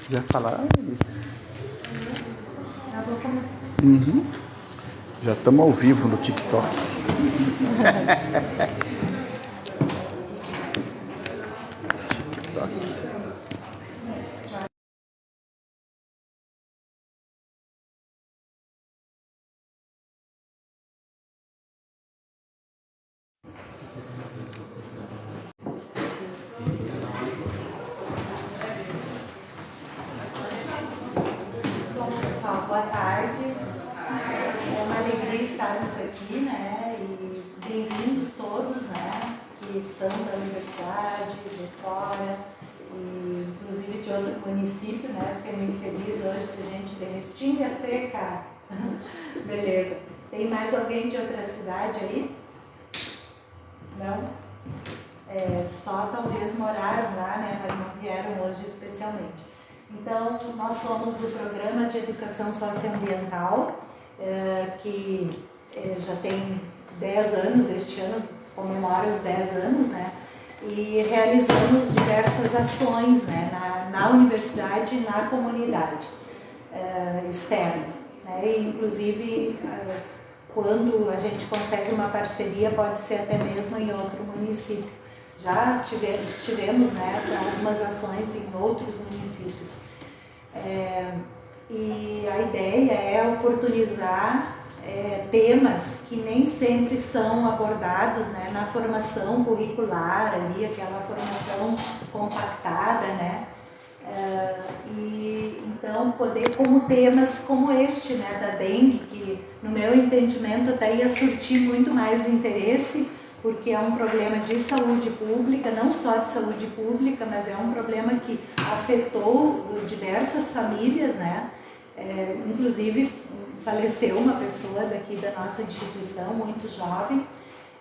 quiser falar, Elis. Já vou começar. Uhum. Já estamos ao vivo no TikTok. TikTok. Bom, pessoal, boa tarde. É uma alegria estarmos aqui, né? E bem-vindos todos, né? Que são da universidade, de fora, e inclusive de outro município, né? Fiquei muito feliz hoje da gente ter Restinga Seca. Beleza. Tem mais alguém de outra cidade aí? Não? Só talvez moraram lá, né? Mas não vieram hoje especialmente. Então, nós somos do Programa de Educação Socioambiental, que já tem 10 anos, este ano comemora os 10 anos, né? E realizamos diversas ações, né? na universidade e na comunidade externa. Né? E, inclusive, quando a gente consegue uma parceria, pode ser até mesmo em outro município. Já tivemos, né, algumas ações em outros municípios. E a ideia é oportunizar temas que nem sempre são abordados, né, na formação curricular, ali, aquela formação compactada, né? E então poder, como temas como este, né, da dengue, que no meu entendimento até ia surtir muito mais interesse, porque é um problema de saúde pública, não só de saúde pública, mas é um problema que afetou diversas famílias, né? Inclusive faleceu uma pessoa daqui da nossa instituição, muito jovem,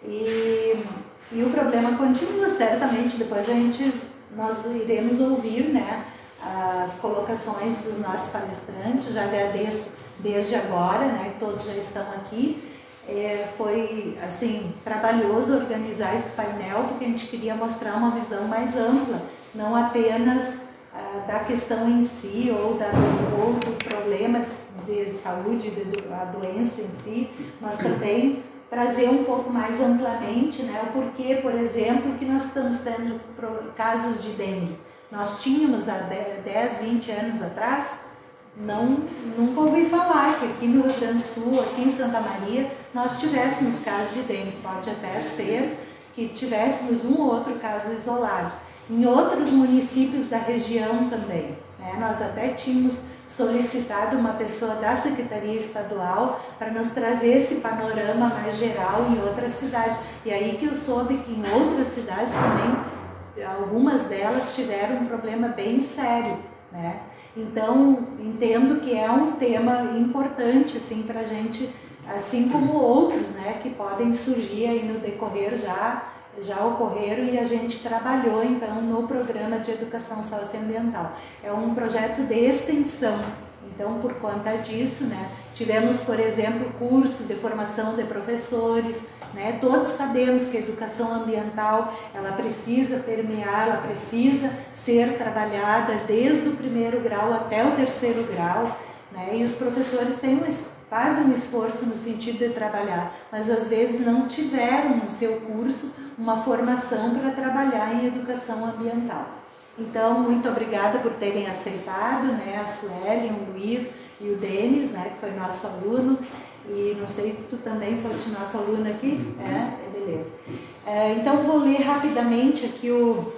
e o problema continua, certamente. Depois nós iremos ouvir, né, as colocações dos nossos palestrantes. Já agradeço desde agora, né, todos já estão aqui. Foi assim trabalhoso organizar esse painel, porque a gente queria mostrar uma visão mais ampla, não apenas da questão em si ou do problema de saúde, da doença em si, mas também trazer um pouco mais amplamente, né, o porquê, por exemplo, que nós estamos tendo casos de dengue. Nós tínhamos há 10, 20 anos atrás, nunca ouvi falar que aqui no Rio Grande do Sul, aqui em Santa Maria, nós tivéssemos casos de dengue. Pode até ser que tivéssemos um ou outro caso isolado. Em outros municípios da região também, né? Nós até tínhamos solicitado uma pessoa da Secretaria Estadual para nos trazer esse panorama mais geral em outras cidades. E aí que eu soube que em outras cidades também, algumas delas tiveram um problema bem sério, né? Então, entendo que é um tema importante, assim, para a gente, assim como outros, né, que podem surgir aí no decorrer, já ocorreram, e a gente trabalhou, então, no Programa de Educação Socioambiental. É um projeto de extensão. Então, por conta disso, né, tivemos, por exemplo, curso de formação de professores, né? Todos sabemos que a educação ambiental, ela precisa permear, ela precisa ser trabalhada desde o primeiro grau até o terceiro grau, né? E os professores fazem um esforço no sentido de trabalhar, mas às vezes não tiveram no seu curso uma formação para trabalhar em educação ambiental. Então, muito obrigada por terem aceitado, né, a Sueli, o Luiz e o Denis, né, que foi nosso aluno, e não sei se tu também foste nosso aluno aqui, beleza. Então, vou ler rapidamente aqui o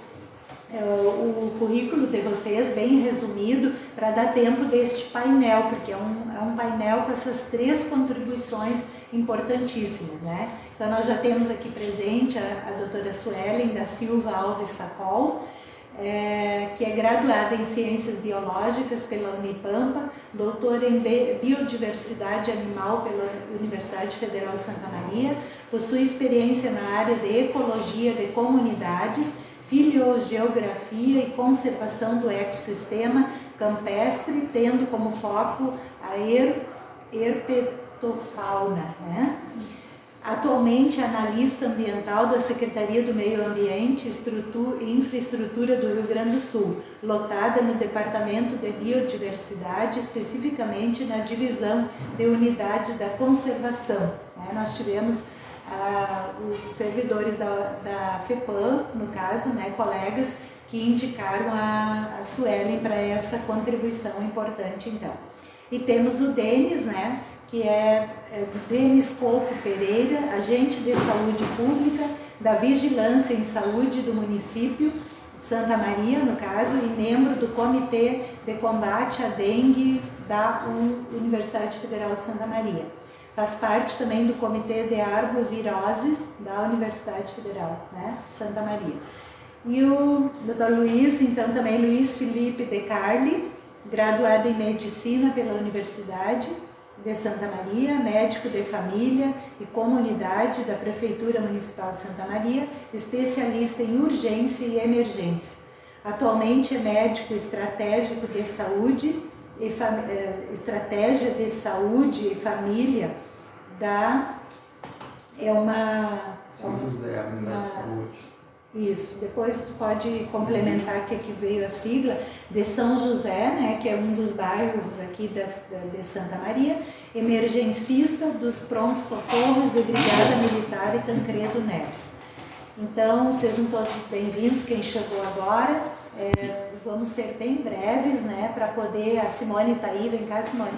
currículo de vocês, bem resumido, para dar tempo deste painel, porque é um painel com essas 3 contribuições importantíssimas, né? Então, nós já temos aqui presente a doutora Suelen da Silva Alves Sacol, que é graduada em Ciências Biológicas pela Unipampa, doutora em Biodiversidade Animal pela Universidade Federal de Santa Maria, possui experiência na área de Ecologia de Comunidades, Filogeografia e Conservação do Ecossistema Campestre, tendo como foco a herpetofauna, né? atualmente é analista ambiental da Secretaria do Meio Ambiente e Infraestrutura do Rio Grande do Sul, lotada no Departamento de Biodiversidade, especificamente na divisão de unidade da conservação. Nós tivemos os servidores da FEPAM, no caso, colegas, que indicaram a Suelen para essa contribuição importante, então. E temos o Denis, que é Denis Couto Pereira, agente de saúde pública da Vigilância em Saúde do município de Santa Maria, no caso, e membro do Comitê de Combate à Dengue da Universidade Federal de Santa Maria. Faz parte também do Comitê de Arboviroses da Universidade Federal, de Santa Maria. E o Dr. Luiz, então também Luiz Felipe De Carli, graduado em Medicina pela Universidade de Santa Maria, médico de família e comunidade da Prefeitura Municipal de Santa Maria, especialista em urgência e emergência. Atualmente é médico estratégico de saúde estratégia de saúde e família São José, a Unidade de Saúde. Isso, depois tu pode complementar que aqui veio a sigla de São José, que é um dos bairros aqui de Santa Maria, emergencista dos prontos-socorros e Brigada Militar e Tancredo Neves. Então, sejam todos bem-vindos, quem chegou agora, vamos ser bem breves, para poder, a Simone está aí, vem cá Simone,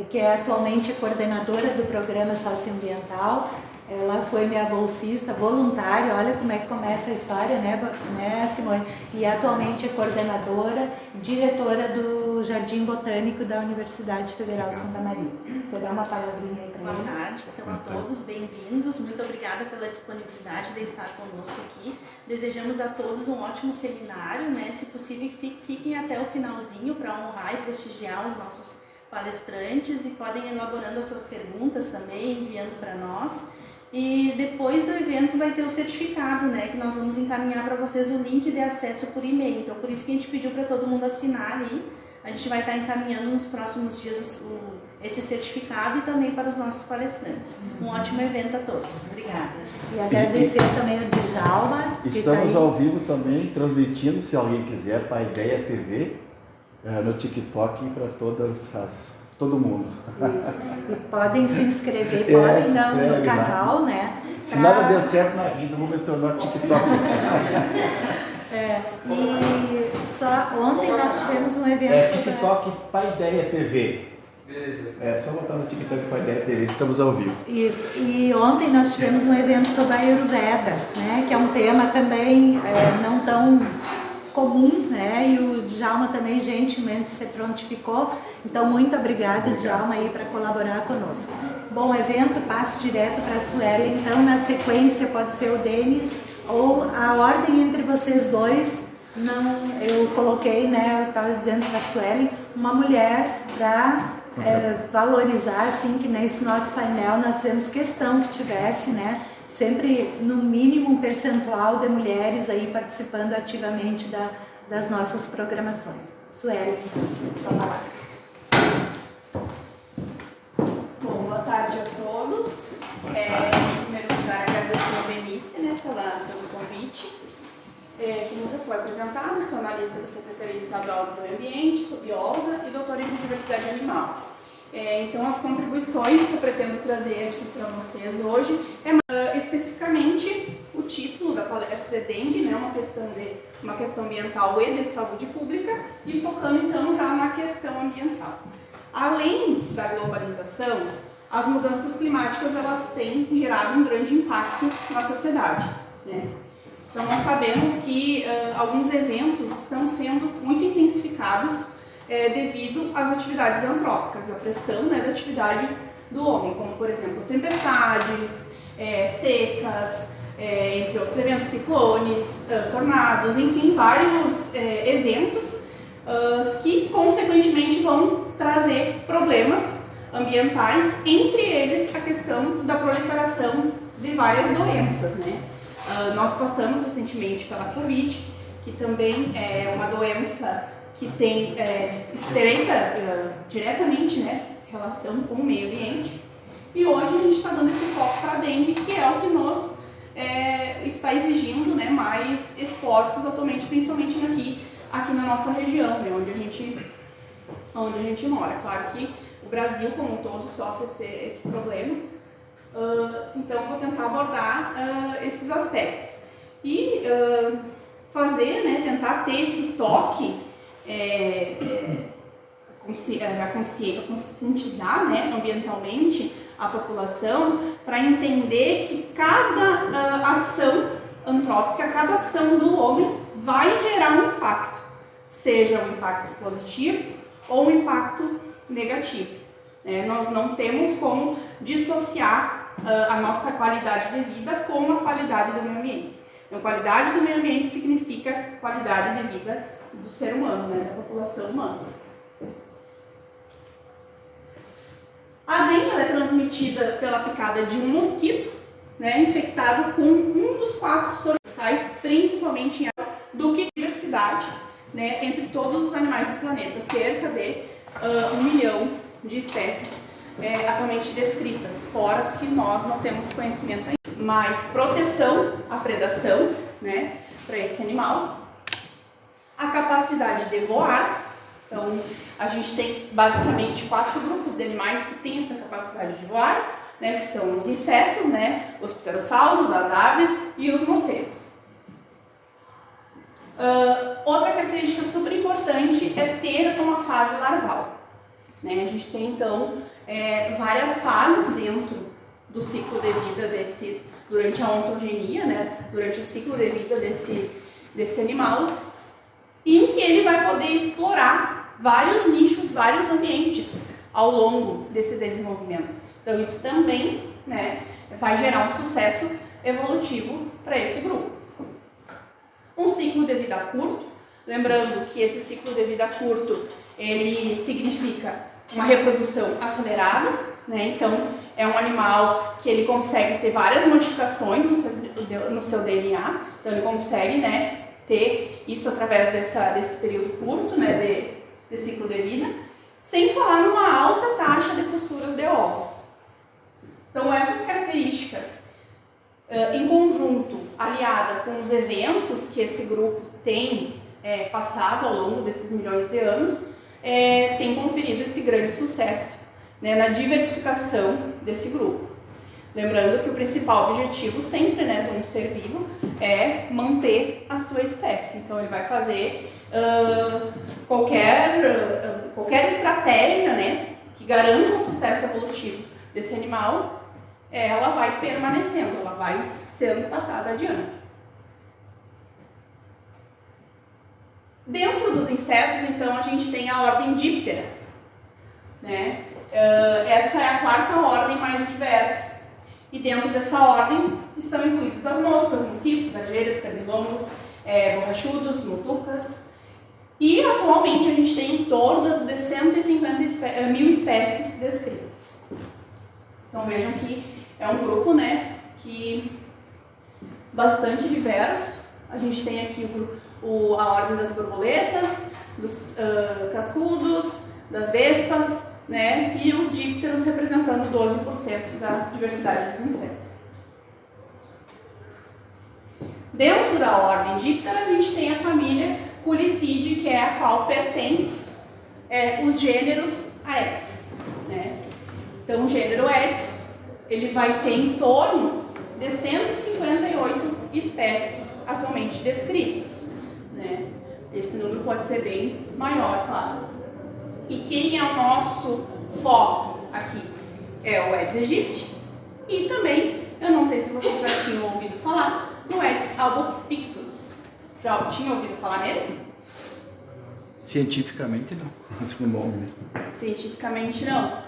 que é atualmente a coordenadora do programa socioambiental. Ela foi minha bolsista voluntária, olha como é que começa a história, né, Simone? E atualmente é coordenadora, diretora do Jardim Botânico da Universidade Federal de Santa Maria. Vou dar uma palavrinha aí para eles. Boa tarde, então a todos, bem-vindos. Muito obrigada pela disponibilidade de estar conosco aqui. Desejamos a todos um ótimo seminário, Se possível, fiquem até o finalzinho para honrar e prestigiar os nossos palestrantes e podem ir elaborando as suas perguntas também, enviando para nós. E depois do evento vai ter o certificado, que nós vamos encaminhar para vocês o link de acesso por e-mail. Então, por isso que a gente pediu para todo mundo assinar aí. A gente vai estar encaminhando nos próximos dias esse certificado e também para os nossos palestrantes. Um ótimo evento a todos. Obrigada. E agradecer também ao Djalma. Estamos ao vivo também, transmitindo, se alguém quiser, para a Ideia TV, no TikTok para todo mundo. Isso. E podem se inscrever, podem no canal, Se nada der certo na vida, vou me tornar TikTok. E só ontem nós tivemos um evento TikTok Paideia TV. Beleza. Só botar no TikTok Paideia TV, estamos ao vivo. Isso. E ontem nós tivemos um evento sobre a Ayurveda, que é um tema também não tão comum, e o Djalma também gentilmente se prontificou. Então, muito obrigada, Djalma, aí para colaborar conosco. Bom evento, passo direto para a Suelen. Então, na sequência, pode ser o Denis ou a ordem entre vocês dois. Não, eu coloquei, eu estava dizendo para a Suelen, uma mulher para valorizar, assim, que nesse nosso painel nós temos questão que tivesse, sempre no mínimo um percentual de mulheres aí participando ativamente das nossas programações. Suelen, vamos lá. Bom, boa tarde a todos. Em primeiro lugar, agradeço a Benícia pelo convite. Como já foi apresentado, sou analista da Secretaria Estadual do Meio Ambiente, sou bióloga e doutora em Biodiversidade Animal. Então, as contribuições que eu pretendo trazer aqui para vocês hoje especificamente o título da palestra é Dengue, uma questão ambiental e de saúde pública, e focando então já na questão ambiental. Além da globalização, as mudanças climáticas elas têm gerado um grande impacto na sociedade, Então, nós sabemos que alguns eventos estão sendo muito intensificados devido às atividades antrópicas, a pressão da atividade do homem, como, por exemplo, tempestades, secas, entre outros eventos, ciclones, tornados, enfim, vários eventos que, consequentemente, vão trazer problemas ambientais, entre eles a questão da proliferação de várias doenças, Nós passamos recentemente pela Covid, que também é uma doença que tem estreita, diretamente, relação com o meio ambiente. E hoje a gente está dando esse foco para a dengue, que é o que nos está exigindo, né, mais esforços atualmente, principalmente aqui na nossa região, né, onde a gente mora. Claro que o Brasil como um todo sofre esse problema, então vou tentar abordar esses aspectos. E fazer, né, tentar ter esse toque, conscientizar, né, ambientalmente a população para entender que cada ação antrópica, cada ação do homem vai gerar um impacto, seja um impacto positivo ou um impacto negativo. Nós não temos como dissociar a nossa qualidade de vida com a qualidade do meio ambiente. Então, qualidade do meio ambiente significa qualidade de vida do ser humano, né, da população humana. A dengue é transmitida pela picada de um mosquito, né, infectado com um dos 4 soros locais, principalmente em água, do que diversidade, né, entre todos os animais do planeta, cerca de 1 milhão de espécies atualmente descritas, fora as que nós não temos conhecimento ainda. Mais proteção à predação, né, para esse animal, a capacidade de voar. Então, a gente tem basicamente 4 grupos de animais que têm essa capacidade de voar, né, que são os insetos, né, os pterossauros, as aves e os morcegos. Outra característica super importante é ter uma fase larval. Né? A gente tem, então, várias fases dentro do ciclo de vida durante a ontogenia, né, durante o ciclo de vida desse animal, em que ele vai poder explorar vários nichos, vários ambientes ao longo desse desenvolvimento. Então isso também, né, vai gerar um sucesso evolutivo para esse grupo. Um ciclo de vida curto, lembrando que esse ciclo de vida curto, ele significa uma reprodução acelerada, né? Então é um animal que ele consegue ter várias modificações no seu DNA, então ele consegue, né, ter isso através desse período curto, né, de ciclo de vida, sem falar numa alta taxa de posturas de ovos. Então essas características, em conjunto, aliada com os eventos que esse grupo tem passado ao longo desses milhões de anos, tem conferido esse grande sucesso, né, na diversificação desse grupo. Lembrando que o principal objetivo sempre, né, de um ser vivo é manter a sua espécie. Então ele vai fazer qualquer estratégia, né, que garanta o sucesso evolutivo desse animal, ela vai permanecendo, ela vai sendo passada adiante. Dentro dos insetos, então, a gente tem a ordem Diptera, né? Essa é a 4ª ordem mais diversa. E dentro dessa ordem estão incluídas as moscas, mosquitos, gajeiras, pernilongos, borrachudos, mutucas. E atualmente a gente tem em torno de 150 mil espécies descritas. Então vejam que é um grupo, né, que bastante diverso. A gente tem aqui a ordem das borboletas, dos cascudos, das vespas, né, e os dípteros representando 12% da diversidade dos insetos. Dentro da ordem díptera, a gente tem a família Culicidae, que é a qual pertence os gêneros Aedes, né? Então, o gênero Aedes, ele vai ter em torno de 158 espécies atualmente descritas, né? Esse número pode ser bem maior, claro. E quem é o nosso foco aqui? É o Aedes aegypti e também, eu não sei se vocês já tinham ouvido falar, no Aedes albopictus. Já tinha ouvido falar nele? Cientificamente não. Esse é o nome. Cientificamente não.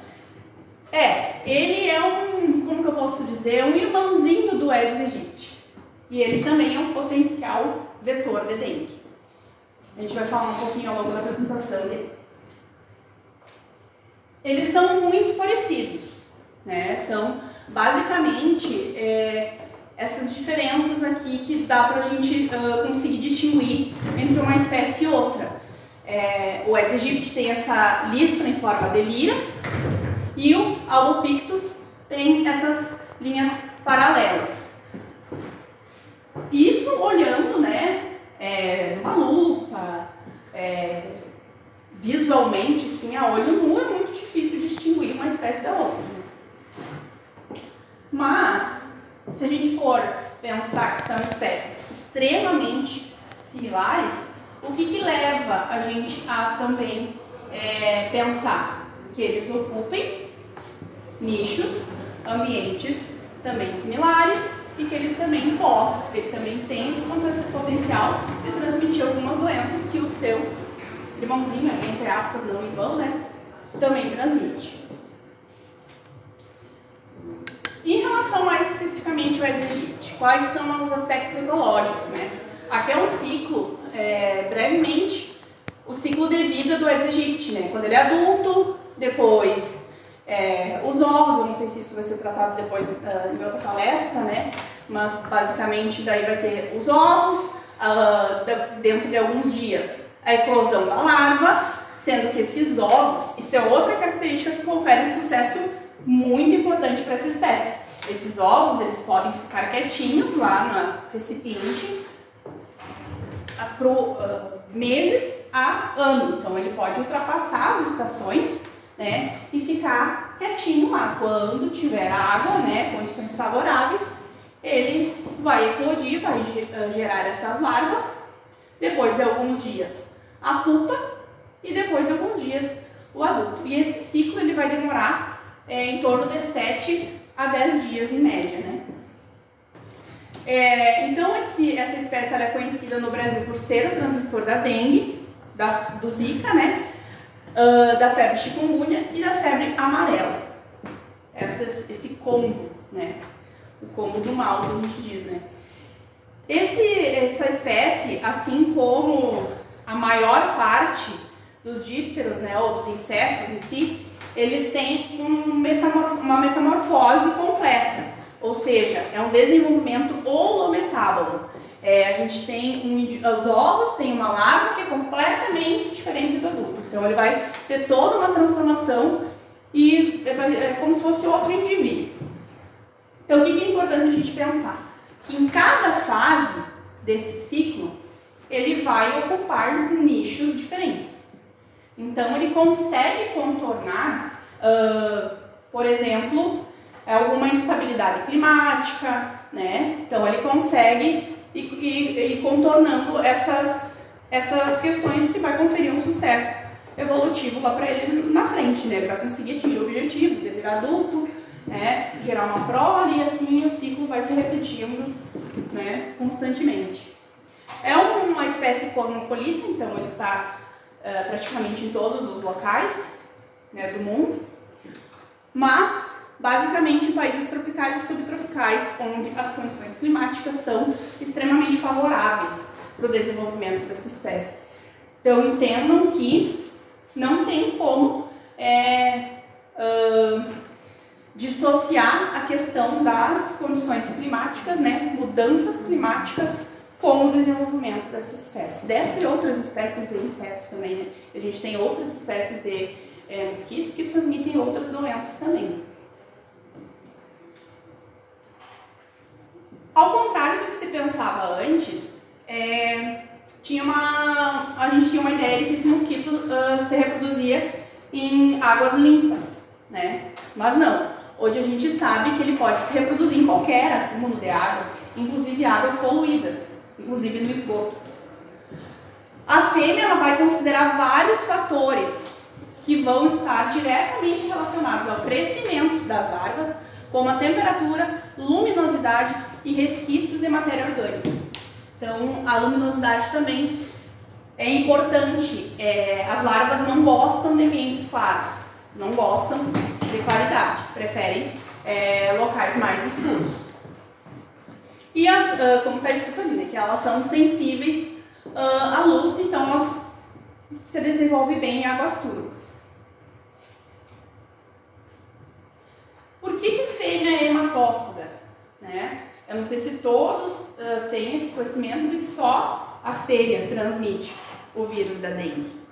Ele é como que eu posso dizer, um irmãozinho do Aedes aegypti. E ele também é um potencial vetor de dengue. A gente vai falar um pouquinho ao longo da apresentação dele. Eles são muito parecidos, né? Então, basicamente, essas diferenças aqui que dá pra gente conseguir distinguir entre uma espécie e outra. O Aedes aegypti tem essa listra em forma de lira e o albopictus tem essas linhas paralelas. Isso olhando, né, numa lupa, visualmente, sim, a olho nu, é muito difícil distinguir uma espécie da outra. Mas, se a gente for pensar que são espécies extremamente similares, o que leva a gente a também pensar que eles ocupem nichos, ambientes também similares e que eles também têm esse potencial de transmitir algumas doenças que o seu irmãozinho, entre aspas, não em vão, né, também transmite. Em relação mais especificamente ao Aedes aegypti, quais são os aspectos ecológicos, né? Aqui é um ciclo, brevemente, o ciclo de vida do Aedes aegypti, né? Quando ele é adulto, depois os ovos, eu não sei se isso vai ser tratado depois em outra palestra, né? Mas basicamente daí vai ter os ovos, dentro de alguns dias a eclosão da larva, sendo que esses ovos, isso é outra característica que confere um sucesso muito importante para essa espécie. Esses ovos, eles podem ficar quietinhos lá no recipiente por meses a ano. Então, ele pode ultrapassar as estações, né, e ficar quietinho lá. Quando tiver água, né, condições favoráveis, ele vai eclodir, vai gerar essas larvas. Depois de alguns dias, a pupa, e depois de alguns dias, o adulto. E esse ciclo ele vai demorar em torno de 7 a 10 dias em média, né? Então, essa espécie ela é conhecida no Brasil por ser o transmissor da dengue, do Zika, né? Da febre chikungunya e da febre amarela. Esse combo, né? O combo do mal, que a gente diz, né? Essa espécie, assim como a maior parte dos dípteros, né, ou dos insetos em si, eles têm uma metamorfose completa, ou seja, é um desenvolvimento holometábolo. A gente tem os ovos têm uma larva que é completamente diferente do adulto, então ele vai ter toda uma transformação e é como se fosse outro indivíduo. Então o que é importante a gente pensar? Que em cada fase desse ciclo, ele vai ocupar nichos diferentes. Então, ele consegue contornar, por exemplo, alguma instabilidade climática, né? Então, ele consegue ir contornando essas questões que vai conferir um sucesso evolutivo lá para ele na frente, né? Ele vai conseguir atingir o objetivo de virar adulto, né? Gerar uma prole e assim o ciclo vai se repetindo, né? Constantemente. É uma espécie cosmopolita, então ele está praticamente em todos os locais, né, do mundo, mas basicamente em países tropicais e subtropicais, onde as condições climáticas são extremamente favoráveis para o desenvolvimento dessa espécie. Então entendam que não tem como dissociar a questão das condições climáticas, né, mudanças climáticas, com o desenvolvimento dessa espécie. Dessa e outras espécies de insetos também, né? A gente tem outras espécies de mosquitos que transmitem outras doenças também. Ao contrário do que se pensava antes, a gente tinha uma ideia de que esse mosquito se reproduzia em águas limpas, né? Mas não. Hoje a gente sabe que ele pode se reproduzir em qualquer acúmulo de água, inclusive águas poluídas, inclusive no esgoto. A fêmea ela vai considerar vários fatores que vão estar diretamente relacionados ao crescimento das larvas, como a temperatura, luminosidade e resquícios de matéria orgânica. Então, a luminosidade também é importante. As larvas não gostam de ambientes claros, não gostam de claridade, preferem locais mais escuros. E como está escrito ali, né, que elas são sensíveis à luz, então elas se desenvolvem bem em águas turvas. Por que a fêmea é hematófaga? Né? Eu não sei se todos têm esse conhecimento de que só a fêmea transmite o vírus da dengue.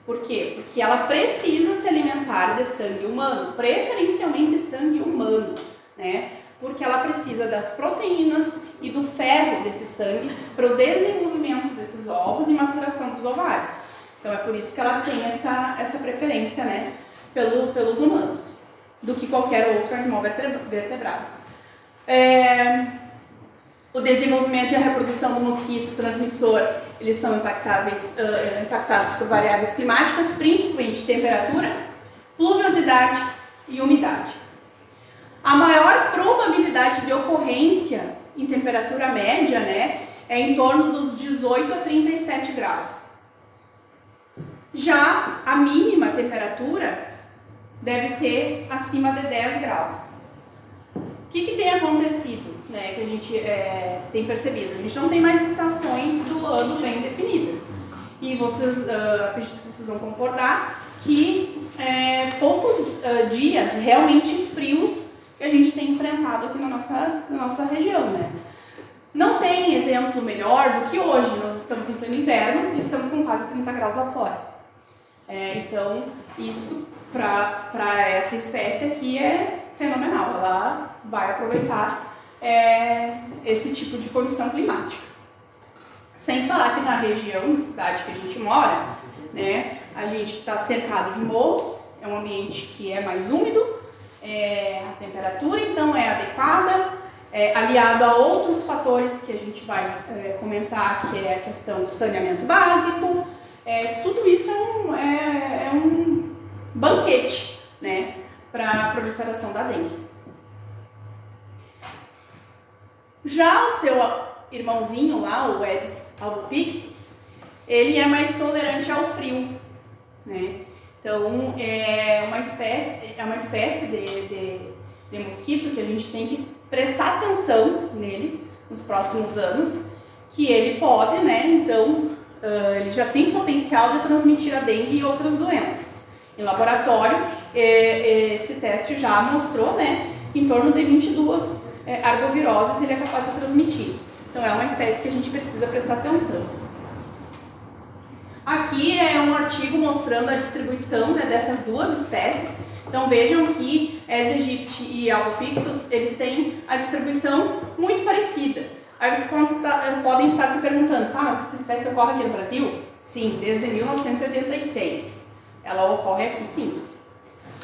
Por quê? Porque ela precisa se alimentar de sangue humano, preferencialmente sangue humano, né? Porque ela precisa das proteínas e do ferro desse sangue para o desenvolvimento desses ovos e maturação dos ovários. Então é por isso que ela tem essa preferência, né, pelos humanos, do que qualquer outro animal vertebrado. O desenvolvimento e a reprodução do mosquito transmissor, eles são impactados por variáveis climáticas, principalmente temperatura, pluviosidade e umidade. A maior probabilidade de ocorrência em temperatura média, né, é em torno dos 18 a 37 graus. Já a mínima temperatura deve ser acima de 10 graus. O que tem acontecido, né, que a gente tem percebido? A gente não tem mais estações do ano bem definidas. E vocês, acredito que vocês vão concordar que poucos dias realmente frios que a gente tem enfrentado aqui na nossa região, né? Não tem exemplo melhor do que hoje. Nós estamos em pleno inverno e estamos com quase 30 graus lá fora. Então, isso para essa espécie aqui é fenomenal. Ela vai aproveitar esse tipo de condição climática. Sem falar que na região, na cidade que a gente mora, né, a gente está cercado de morros, é um ambiente que é mais úmido, a temperatura então é adequada, aliado a outros fatores que a gente vai comentar, que é a questão do saneamento básico, tudo isso é um banquete, né, para a proliferação da dengue. Já o seu irmãozinho lá, o Aedes albopictus, ele é mais tolerante ao frio, né? Então, é uma espécie de mosquito que a gente tem que prestar atenção nele nos próximos anos, que ele pode, né, então, ele já tem potencial de transmitir a dengue e outras doenças. Em laboratório, esse teste já mostrou, né, que em torno de 22 arboviroses ele é capaz de transmitir. Então, é uma espécie que a gente precisa prestar atenção. Aqui é um artigo mostrando a distribuição, né, dessas duas espécies. Então vejam que Aedes aegypti e albopictus, eles têm a distribuição muito parecida. Aí vocês podem estar se perguntando, mas essa espécie ocorre aqui no Brasil? Sim, desde 1986. Ela ocorre aqui sim.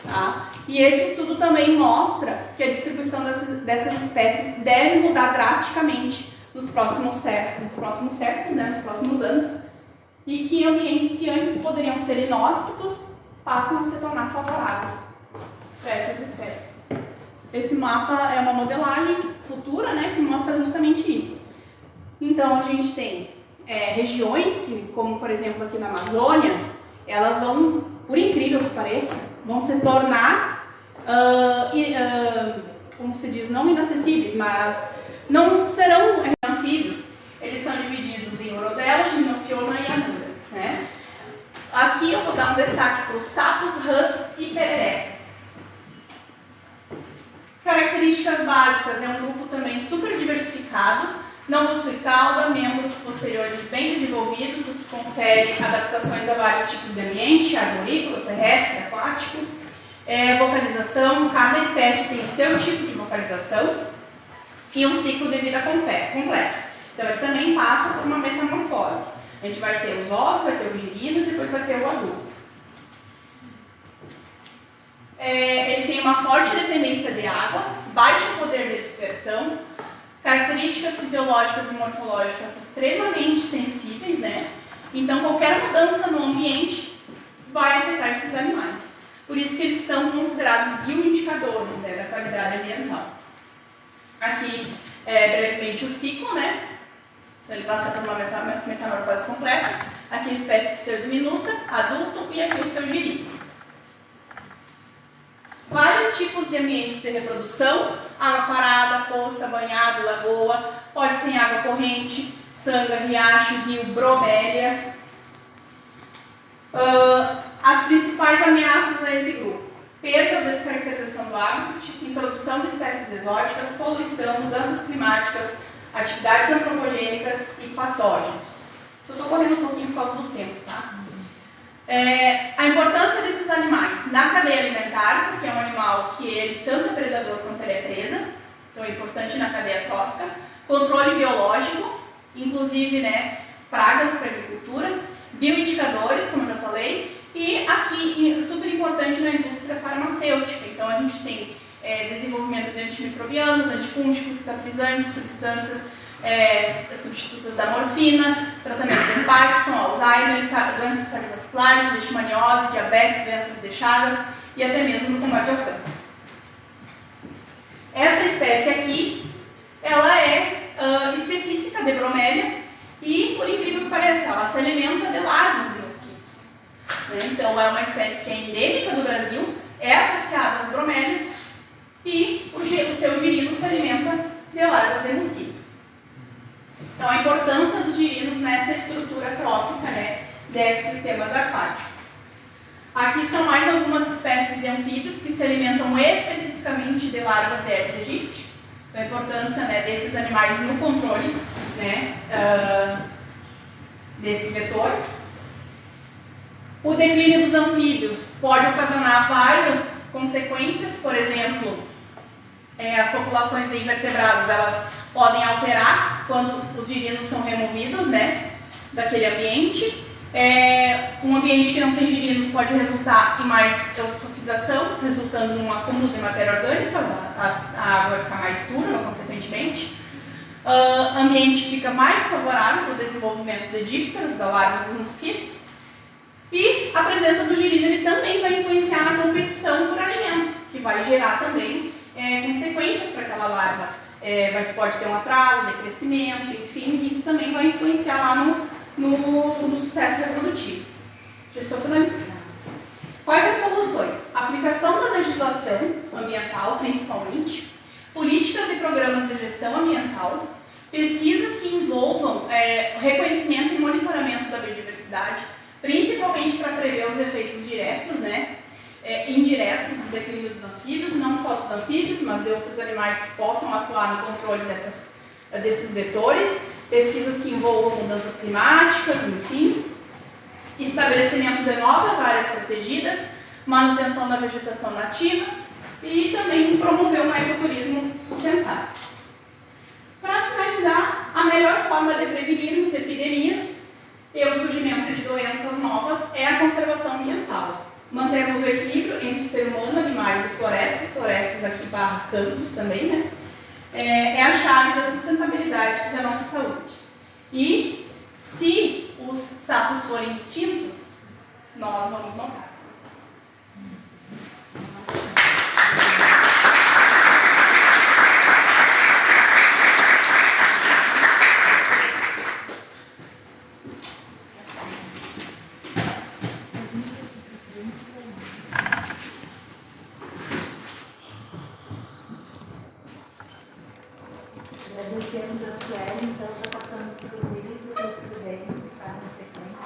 Tá? E esse estudo também mostra que a distribuição dessas espécies deve mudar drasticamente nos próximos séculos, né, nos próximos anos. E que ambientes que antes poderiam ser inóspitos passam a se tornar favoráveis para essas espécies. Esse mapa é uma modelagem futura, né, que mostra justamente isso. Então, a gente tem regiões que, como por exemplo aqui na Amazônia, elas vão, por incrível que pareça, vão se tornar, como se diz, não inacessíveis, mas não serão anfíbios. Eles são divididos em Urodela, Gimnofiona e Anura, né? Aqui eu vou dar um destaque para os sapos, rãs e pererecas. Características básicas, é um grupo também super diversificado, não possui cauda, membros posteriores bem desenvolvidos, o que confere adaptações a vários tipos de ambiente, arborícola, terrestre, aquático. Vocalização, cada espécie tem o seu tipo de vocalização e um ciclo de vida complexo. Então, ele também passa por uma metamorfose. A gente vai ter os ovos, vai ter o girino e depois vai ter o adulto. Ele tem uma forte dependência de água, baixo poder de dispersão, características fisiológicas e morfológicas extremamente sensíveis, né? Então, qualquer mudança no ambiente vai afetar esses animais. Por isso que eles são considerados bioindicadores, né, da qualidade ambiental. Aqui, brevemente, o ciclo, né? Então, ele passa por uma metamorfose completa. Aqui a espécie pseu diminuta, adulto, e aqui o seu girino. Vários tipos de ambientes de reprodução: água parada, poça, banhado, lagoa, pode ser em água corrente, sanga, riacho, rio, bromélias. As principais ameaças a esse grupo: perda ou descaracterização do hábitat, introdução de espécies exóticas, poluição, mudanças climáticas, atividades antropogênicas e patógenos. Eu estou correndo um pouquinho por causa do tempo, tá? A importância desses animais. na cadeia alimentar, porque é um animal que ele tanto é predador quanto ele é presa, então é importante na cadeia trófica. Controle biológico, inclusive, né, pragas para a agricultura, bioindicadores, como eu já falei, e aqui, super importante na indústria farmacêutica. Então a gente tem desenvolvimento de antimicrobianos, antifúngicos, cicatrizantes, substâncias substitutas da morfina, tratamento de Parkinson, Alzheimer, doenças cardiovasculares, leishmaniose, diabetes, doenças de Chagas e até mesmo no combate ao câncer. Essa espécie aqui, ela é específica de bromélias e, por incrível que pareça, ela se alimenta de larvas de mosquitos. Então, é uma espécie que é endêmica do Brasil, é associada às bromélias e o seu girino se alimenta de larvas de mosquitos. Então, a importância dos girinos nessa estrutura trófica, né, de ecossistemas aquáticos. Aqui são mais algumas espécies de anfíbios que se alimentam especificamente de larvas de Aedes aegypti. A importância, né, desses animais no controle, né, desse vetor. O declínio dos anfíbios pode ocasionar várias consequências, por exemplo, as populações de invertebrados elas podem alterar quando os girinos são removidos, né, daquele ambiente. Um ambiente que não tem girinos pode resultar em mais eutrofização, resultando num acúmulo de matéria orgânica, a água vai ficar mais turva, consequentemente. O ambiente fica mais favorável para o desenvolvimento de dípteros, da larva dos mosquitos. E a presença do girino ele também vai influenciar na competição por alimento, que vai gerar também consequências para aquela larva. Pode ter um atraso de crescimento, enfim, isso também vai influenciar lá no sucesso reprodutivo. Já estou finalizando. Quais as soluções? Aplicação da legislação ambiental, principalmente, políticas e programas de gestão ambiental, pesquisas que envolvam reconhecimento e monitoramento da biodiversidade, principalmente para prever os efeitos diretos, né, indiretos do declínio dos anfíbios, não só dos anfíbios, mas de outros animais que possam atuar no controle desses vetores, pesquisas que envolvam mudanças climáticas, enfim, estabelecimento de novas áreas protegidas, manutenção da vegetação nativa e também promover um ecoturismo sustentável. Para finalizar, a melhor forma de prevenirmos epidemias e o surgimento de doenças novas é a conservação ambiental. Mantermos o equilíbrio entre ser humano, animais e florestas aqui barra campos também, né? É a chave da sustentabilidade da nossa saúde. E se os sapos forem extintos, nós vamos notar. Agradecemos a Sueli, então já passamos por eles e os prudentes está na sequência.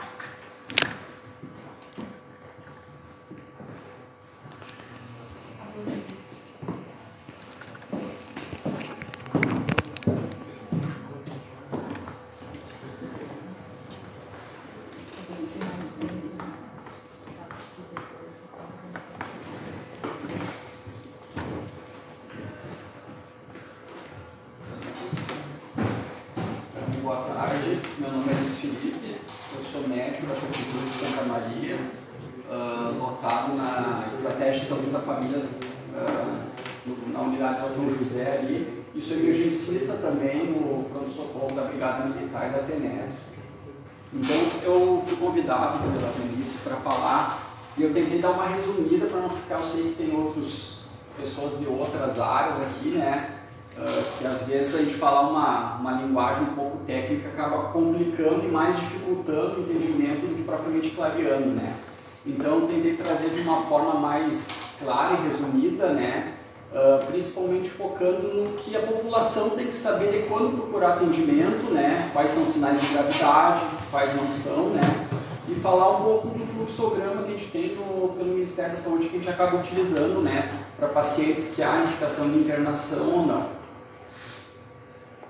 Boa tarde, meu nome é Luiz Felipe, eu sou médico da Prefeitura de Santa Maria, lotado na Estratégia de Saúde da Família, na unidade de São José ali, e sou emergencista também no pronto-socorro da Brigada Militar da TENES. Então eu fui convidado pela Melissa para falar, e eu tentei dar uma resumida para não ficar, eu sei que tem outras pessoas de outras áreas aqui, né? Que às vezes a gente falar uma linguagem um pouco técnica acaba complicando e mais dificultando o entendimento do que propriamente clareando, né? Então tentei trazer de uma forma mais clara e resumida, né? Principalmente focando no que a população tem que saber de quando procurar atendimento, né? Quais são os sinais de gravidade, quais não são, né? E falar um pouco do fluxograma que a gente tem pelo Ministério da Saúde que a gente acaba utilizando, né? Para pacientes que há indicação de internação ou não.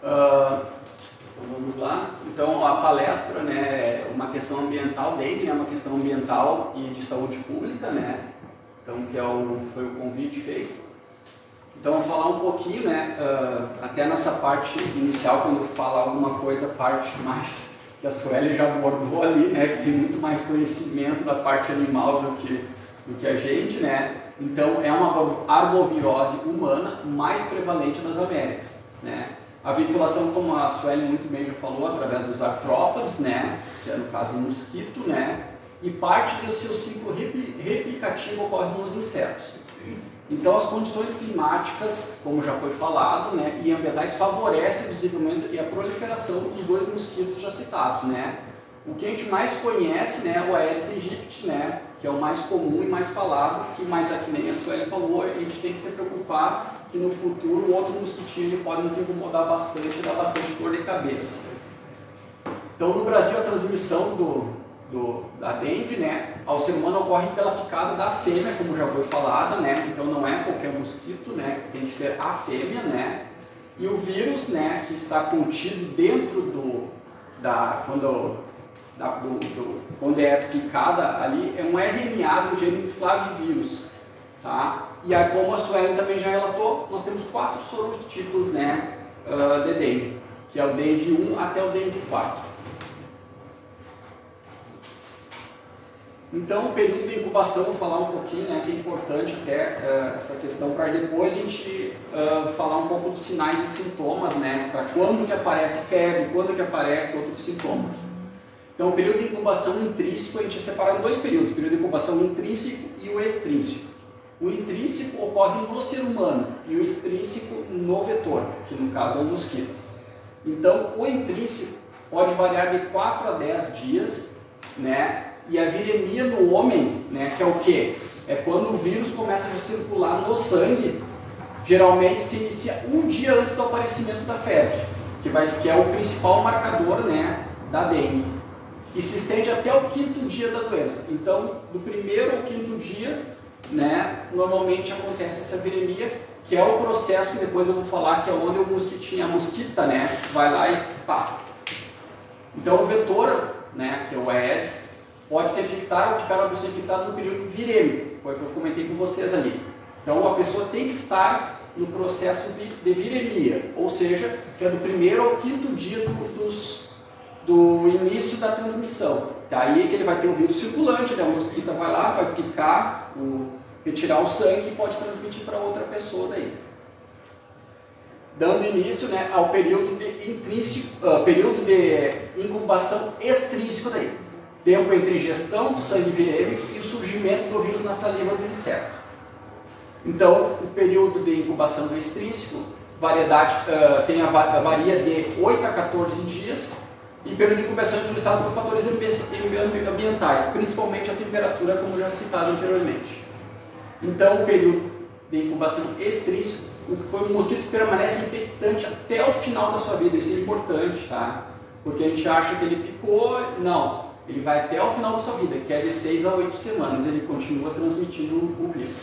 Então vamos lá. Então a palestra, né, é uma questão ambiental dele, né, uma questão ambiental e de saúde pública, né. então que foi o convite feito. Então, vou falar um pouquinho, né, até nessa parte inicial, quando eu falar alguma coisa, parte mais que a Sueli já abordou ali, né, que tem muito mais conhecimento da parte animal do que a gente, né. Então, é uma arbovirose humana mais prevalente nas Américas, né. A vinculação, como a Sueli muito bem já falou, através dos artrópodes, né, que é no caso o mosquito, né, e parte do seu ciclo replicativo ocorre nos insetos. Então, as condições climáticas, como já foi falado, né, e ambientais favorecem o desenvolvimento e a proliferação dos dois mosquitos já citados, né. O que a gente mais conhece, né, é o Aedes aegypti, né, que é o mais comum e mais falado, mas aqui nem a Sueli falou, a gente tem que se preocupar que no futuro o outro mosquitinho ele pode nos incomodar bastante e dar bastante dor de cabeça. Então, no Brasil, a transmissão da dengue, né, ao ser humano ocorre pela picada da fêmea, como já foi falada, né, então não é qualquer mosquito, né, tem que ser a fêmea, né, e o vírus, né, que está contido dentro quando é picada ali, é um RNA do gênero flavivírus, tá? E aí, como a Sueli também já relatou, nós temos 4 sorotipos, né, de dengue, que é o dengue 1 até o dengue 4. Então, o período de incubação, vou falar um pouquinho, né, que é importante até essa questão, para depois a gente falar um pouco dos sinais e sintomas, né, para quando que aparece febre, quando que aparece outros sintomas. Então, o período de incubação intrínseco, a gente separa em 2 períodos, o período de incubação intrínseco e o extrínseco. O intrínseco ocorre no ser humano e o extrínseco no vetor, que no caso é o mosquito. Então, o intrínseco pode variar de 4 a 10 dias, né? E a viremia no homem, né, que é o quê? É quando o vírus começa a circular no sangue, geralmente se inicia um dia antes do aparecimento da febre, que é o principal marcador, né, da dengue. E se estende até o 5º dia da doença. Então, do 1º ao 5º dia, né, normalmente acontece essa viremia, que é o processo que depois eu vou falar, que é onde o mosquitinho, a mosquita, né, vai lá e pá. Então, o vetor, né, que é o Aedes, pode se infectar ou ficar uma pessoa infectada no período virêmico, foi o que eu comentei com vocês ali. Então, a pessoa tem que estar no processo de viremia, ou seja, que é do 1º ao 5º dia do início da transmissão. Daí que ele vai ter o vírus circulante, né? A mosquita vai lá, vai picar, retirar o sangue e pode transmitir para outra pessoa daí. Dando início, né, ao período de incubação extrínseco daí. Tempo entre ingestão do sangue virêmico e o surgimento do vírus na saliva do inseto. Então, o período de incubação extrínseco varia de 8 a 14 dias, e o período de incubação é influenciado por fatores ambientais, principalmente a temperatura, como já citado anteriormente. Então, o período de incubação extrínseco, o mosquito permanece infectante até o final da sua vida. Isso é importante, tá? Porque a gente acha que ele picou, não. Ele vai até o final da sua vida, que é de 6 a 8 semanas, ele continua transmitindo o vírus.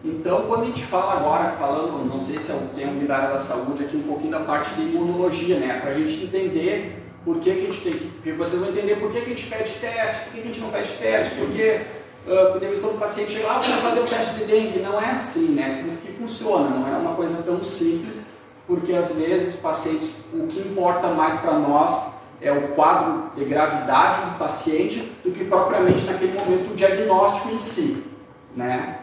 Então, quando a gente fala agora, falando, não sei se tem alguém da área da saúde aqui, um pouquinho da parte de imunologia, né? Para a gente entender por que a gente tem que... Porque vocês vão entender por que a gente pede teste, por que a gente não pede teste, porque quando o paciente chega lá, vamos fazer o teste de dengue. Não é assim, né? Como que funciona, não é uma coisa tão simples, porque às vezes os pacientes, o que importa mais para nós é o quadro de gravidade do paciente do que propriamente naquele momento o diagnóstico em si, né?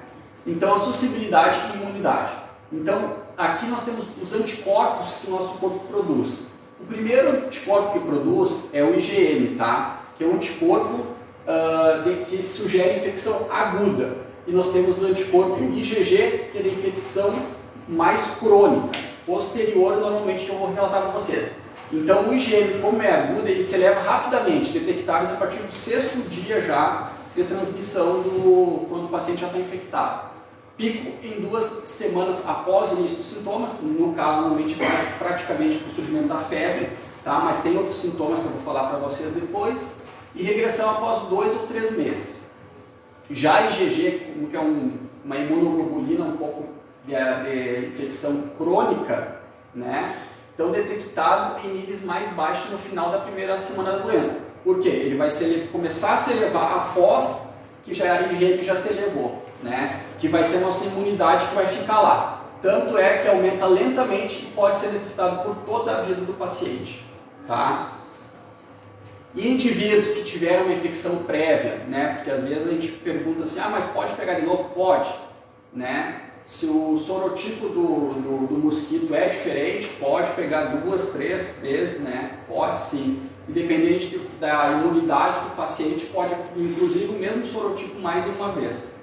Então, a suscetibilidade e imunidade. Então, aqui nós temos os anticorpos que o nosso corpo produz. O primeiro anticorpo que produz é o IgM, tá? Que é um anticorpo que sugere infecção aguda. E nós temos o anticorpo IgG, que é de infecção mais crônica, posterior, normalmente, que eu vou relatar para vocês. Então, o IgM, como é agudo, ele se eleva rapidamente, detectáveis a partir do 6º dia já de transmissão quando o paciente já está infectado. Pico em 2 semanas após o início dos sintomas, no caso, normalmente, praticamente com o surgimento da febre, tá? Mas tem outros sintomas que eu vou falar para vocês depois, e regressão após 2 ou 3 meses. Já IgG, que é uma imunoglobulina um pouco de infecção crônica, né? Então, detectado em níveis mais baixos no final da primeira semana da doença. Por quê? Ele vai começar a se elevar após que já a IgM já se elevou, né? Que vai ser a nossa imunidade que vai ficar lá. Tanto é que aumenta lentamente e pode ser detectado por toda a vida do paciente. Tá? E indivíduos que tiveram uma infecção prévia, né? Porque às vezes a gente pergunta assim, mas pode pegar de novo? Pode, né? Se o sorotipo do mosquito é diferente, pode pegar 2, 3 vezes, né? Pode sim. Independente da imunidade do paciente, pode, inclusive, o mesmo sorotipo mais de uma vez.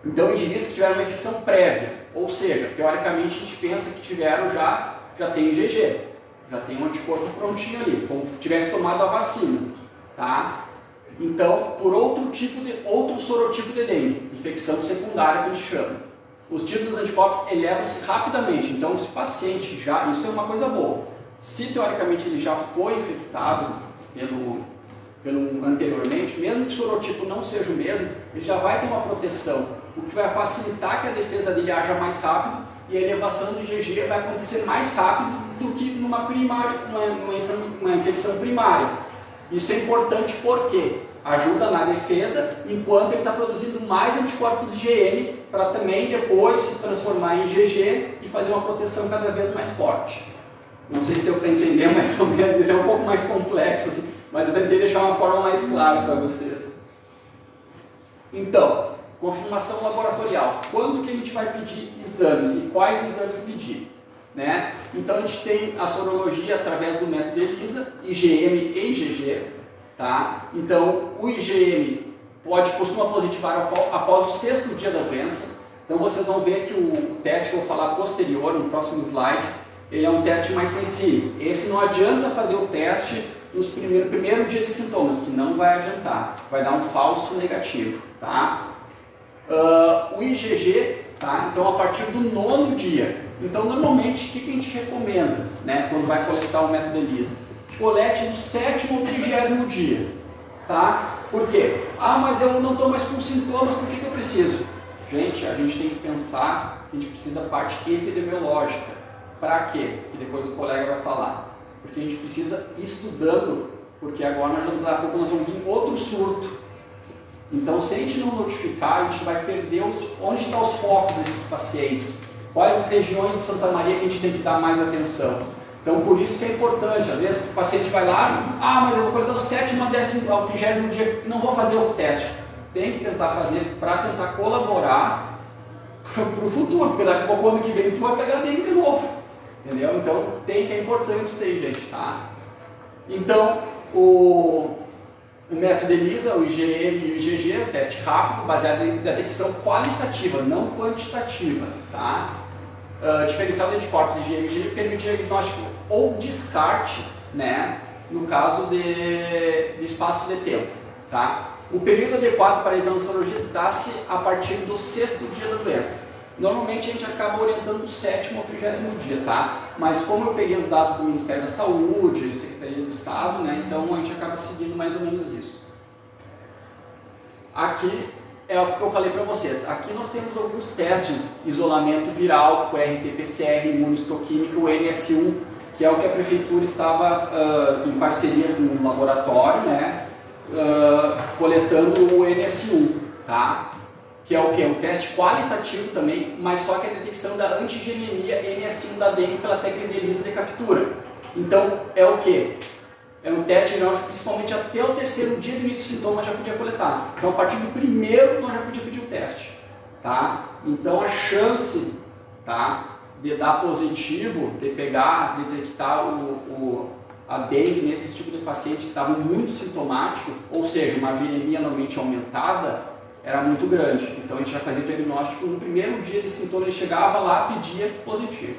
Então, indivíduos que tiveram uma infecção prévia, ou seja, teoricamente a gente pensa que tiveram já tem IgG, já tem um anticorpo prontinho ali, como se tivesse tomado a vacina, tá? Então, por outro sorotipo de dengue, infecção secundária que a gente chama. Os tipos dos anticorpos elevam-se rapidamente, então se o paciente já, isso é uma coisa boa, se teoricamente ele já foi infectado pelo anteriormente, mesmo que o sorotipo não seja o mesmo, ele já vai ter uma proteção, o que vai facilitar que a defesa dele haja mais rápido e a elevação do IgG vai acontecer mais rápido do que numa infecção primária. Isso é importante porque ajuda na defesa, enquanto ele está produzindo mais anticorpos IgM para também depois se transformar em IgG e fazer uma proteção cada vez mais forte. Não sei se deu para entender mais ou menos, isso é um pouco mais complexo, assim, mas eu tentei deixar uma forma mais clara para vocês. Então, confirmação laboratorial. Quando que a gente vai pedir exames e quais exames pedir? Né? Então, a gente tem a sorologia através do método ELISA, IgM e IgG. Tá? Então, o IgM costuma positivar após o 6º dia da doença. Então, vocês vão ver que o teste que eu vou falar posterior, no próximo slide, ele é um teste mais sensível. Esse não adianta fazer o teste no primeiro dia de sintomas, que não vai adiantar. Vai dar um falso negativo. Tá? O IgG, tá? Então, a partir do 9º dia. Então, normalmente, o que a gente recomenda, né, quando vai coletar o método ELISA? Colete do 7º ou 30º dia, tá? Por quê? Mas eu não estou mais com sintomas, por que eu preciso? Gente, a gente tem que pensar que a gente precisa da parte epidemiológica. Para quê? Que depois o colega vai falar. Porque a gente precisa ir estudando, porque agora daqui a pouco nós vamos vir outro surto. Então, se a gente não notificar, a gente vai perder onde estão os focos desses pacientes. Quais as regiões de Santa Maria que a gente tem que dar mais atenção. Então, por isso que é importante. Às vezes o paciente vai lá, mas eu vou coletar do 7º ao 30º dia, não vou fazer o teste. Tem que tentar fazer para tentar colaborar para o futuro, porque daqui a pouco, ano que vem, tu vai pegar dengue de novo. Entendeu? Então, é importante isso aí, gente, tá? Então, o método ELISA, o IgM e o IgG, é um teste rápido, baseado em detecção qualitativa, não quantitativa, tá? Diferencial de anticorpos IgM e IgG permite diagnóstico ou descarte, né, no caso de espaço de tempo. Tá? O período adequado para a exame de sorologia dá-se a partir do 6º dia da doença. Normalmente a gente acaba orientando o 7º ou 30º dia, tá? Mas como eu peguei os dados do Ministério da Saúde, Secretaria do Estado, né, então a gente acaba seguindo mais ou menos isso. Aqui é o que eu falei para vocês. Aqui nós temos alguns testes, isolamento viral, por RT-PCR, imunistoquímica, o NS1, que é o que a prefeitura estava em parceria com o laboratório, né, coletando o NS1, tá? Que é o que? Um teste qualitativo também, mas só que a detecção da antigenemia NS1 da dengue pela técnica de ELISA de captura. Então, é o que? É um teste diagnóstico, principalmente até o 3º dia do início de sintomas já podia coletar. Então, a partir do 1º, nós já podíamos pedir o teste. Tá? Então, a chance, tá, de dar positivo, de detectar a dengue nesse tipo de paciente que estava muito sintomático, ou seja, uma viremia normalmente aumentada, era muito grande. Então, a gente já fazia diagnóstico no 1º dia de sintoma, ele chegava lá, pedia positivo.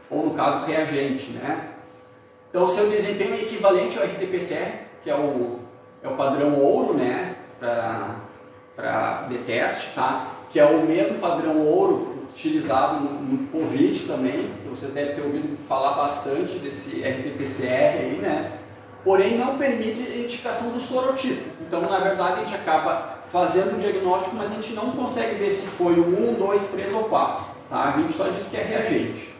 Ou, no caso, reagente, né? Então, o seu desempenho é equivalente ao RT-PCR, que é o padrão ouro, né, de teste, tá? Que é o mesmo padrão ouro utilizado no Covid também, que vocês devem ter ouvido falar bastante desse RT-PCR aí, né? Porém, não permite a identificação do sorotipo. Então, na verdade, a gente acaba fazendo o diagnóstico, mas a gente não consegue ver se foi o 1, 2, 3 ou 4. Tá? A gente só diz que é reagente.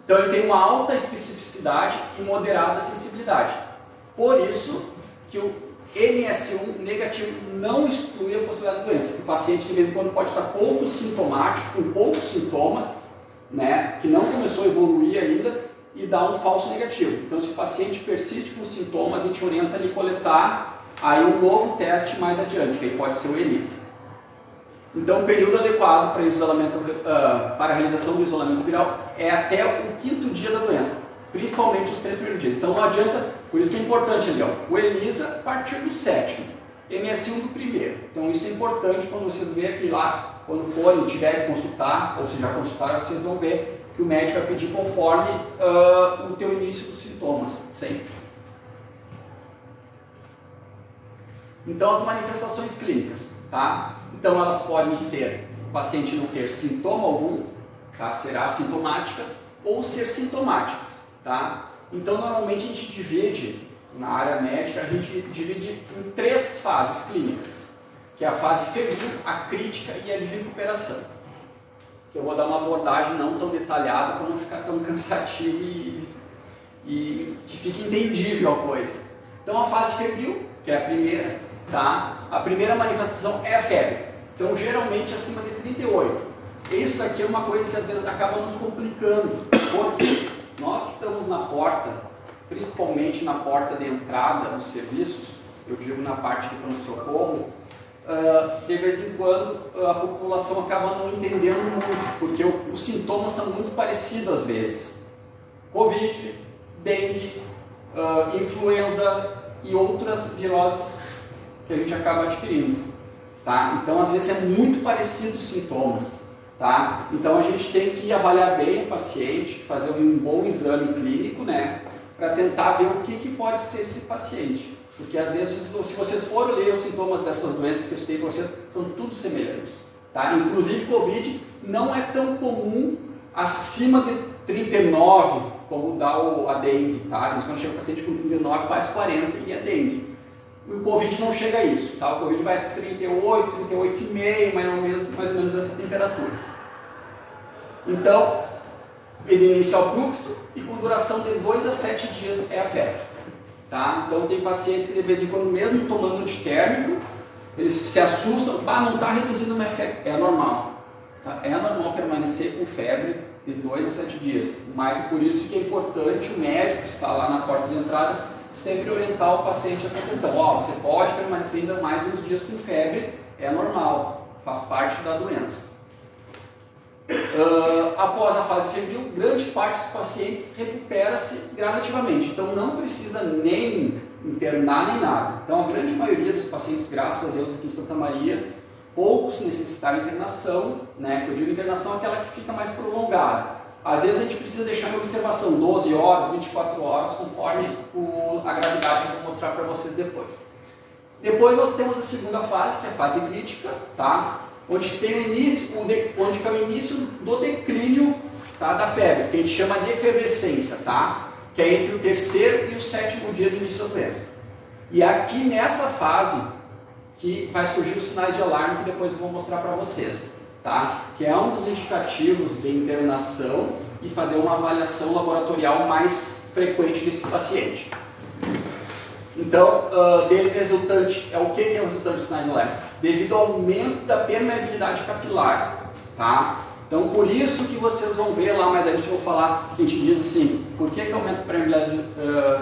Então ele tem uma alta especificidade e moderada sensibilidade. Por isso que o MS1 negativo não exclui a possibilidade de doença. O paciente de vez em quando pode estar pouco sintomático, com poucos sintomas, né, que não começou a evoluir ainda, e dá um falso negativo. Então se o paciente persiste com sintomas, a gente orienta ele a coletar aí um novo teste mais adiante, que aí pode ser o ELISA. Então, o período adequado para, para a realização do isolamento viral é até o 5º dia da doença, principalmente os 3 primeiros dias. Então, não adianta, por isso que é importante ali, ó, o ELISA a partir do 7º, MS1 do 1º. Então, isso é importante quando vocês verem aqui lá, quando forem, tiverem que consultar, ou se já consultaram, vocês vão ver que o médico vai pedir conforme o teu início dos sintomas, sempre. Então, as manifestações clínicas, tá? Então, elas podem ser o paciente não ter sintoma algum, tá? Será assintomática, ou ser sintomáticas, tá? Então, normalmente a gente divide, na área médica, a gente divide em 3 fases clínicas, que é a fase febril, a crítica e a de recuperação. Que eu vou dar uma abordagem não tão detalhada para não ficar tão cansativo e que fique entendível a coisa. Então, a fase febril, que é a primeira, tá? A primeira manifestação é a febre. Então, geralmente, acima de 38. Isso daqui é uma coisa que às vezes acaba nos complicando, porque nós que estamos na porta, principalmente na porta de entrada dos serviços, eu digo na parte de pronto-socorro, de vez em quando a população acaba não entendendo muito, porque os sintomas são muito parecidos às vezes. Covid, dengue, influenza e outras viroses que a gente acaba adquirindo. Tá? Então, às vezes, é muito parecido os sintomas. Tá? Então, a gente tem que avaliar bem o paciente, fazer um bom exame clínico, né? Para tentar ver o que pode ser esse paciente. Porque, às vezes, se vocês forem ler os sintomas dessas doenças que eu citei com vocês, são tudo semelhantes. Tá? Inclusive, Covid não é tão comum acima de 39, como dá a dengue. Tá? Mas quando chega o paciente com 39, quase 40 e é dengue. O Covid não chega a isso, tá? O Covid vai a 38, 38,5, mais ou menos essa temperatura. Então, ele início abrupto e com duração de 2 a 7 dias é a febre. Tá? Então, tem pacientes que de vez em quando, mesmo tomando antitérmico, eles se assustam, não está reduzindo a minha febre. É normal. Tá? É normal permanecer com febre de 2 a 7 dias. Mas por isso que é importante o médico que está lá na porta de entrada sempre orientar o paciente essa questão. Você pode permanecer ainda mais uns dias com febre, é normal, faz parte da doença. Após a fase febril, grande parte dos pacientes recupera-se gradativamente, então não precisa nem internar nem nada. Então a grande maioria dos pacientes, graças a Deus, aqui em Santa Maria, poucos necessitaram internação, né? Que eu digo internação é aquela que fica mais prolongada. Às vezes a gente precisa deixar em observação 12 horas, 24 horas, conforme a gravidade que eu vou mostrar para vocês depois. Depois nós temos a segunda fase, que é a fase crítica, tá? Onde tem o início, onde é o início do declínio, tá? Da febre, que a gente chama de efervescência, tá? Que é entre o 3º e o 7º dia do início da doença. E aqui nessa fase que vai surgir os sinais de alarme que depois eu vou mostrar para vocês. Tá? Que é um dos indicativos de internação e fazer uma avaliação laboratorial mais frequente desse paciente. Então, deles resultante, o que é o resultante do sinal de alarme? Devido ao aumento da permeabilidade capilar. Tá? Então, por isso que vocês vão ver lá, mas a gente vai falar, a gente diz assim, por que aumenta a permeabilidade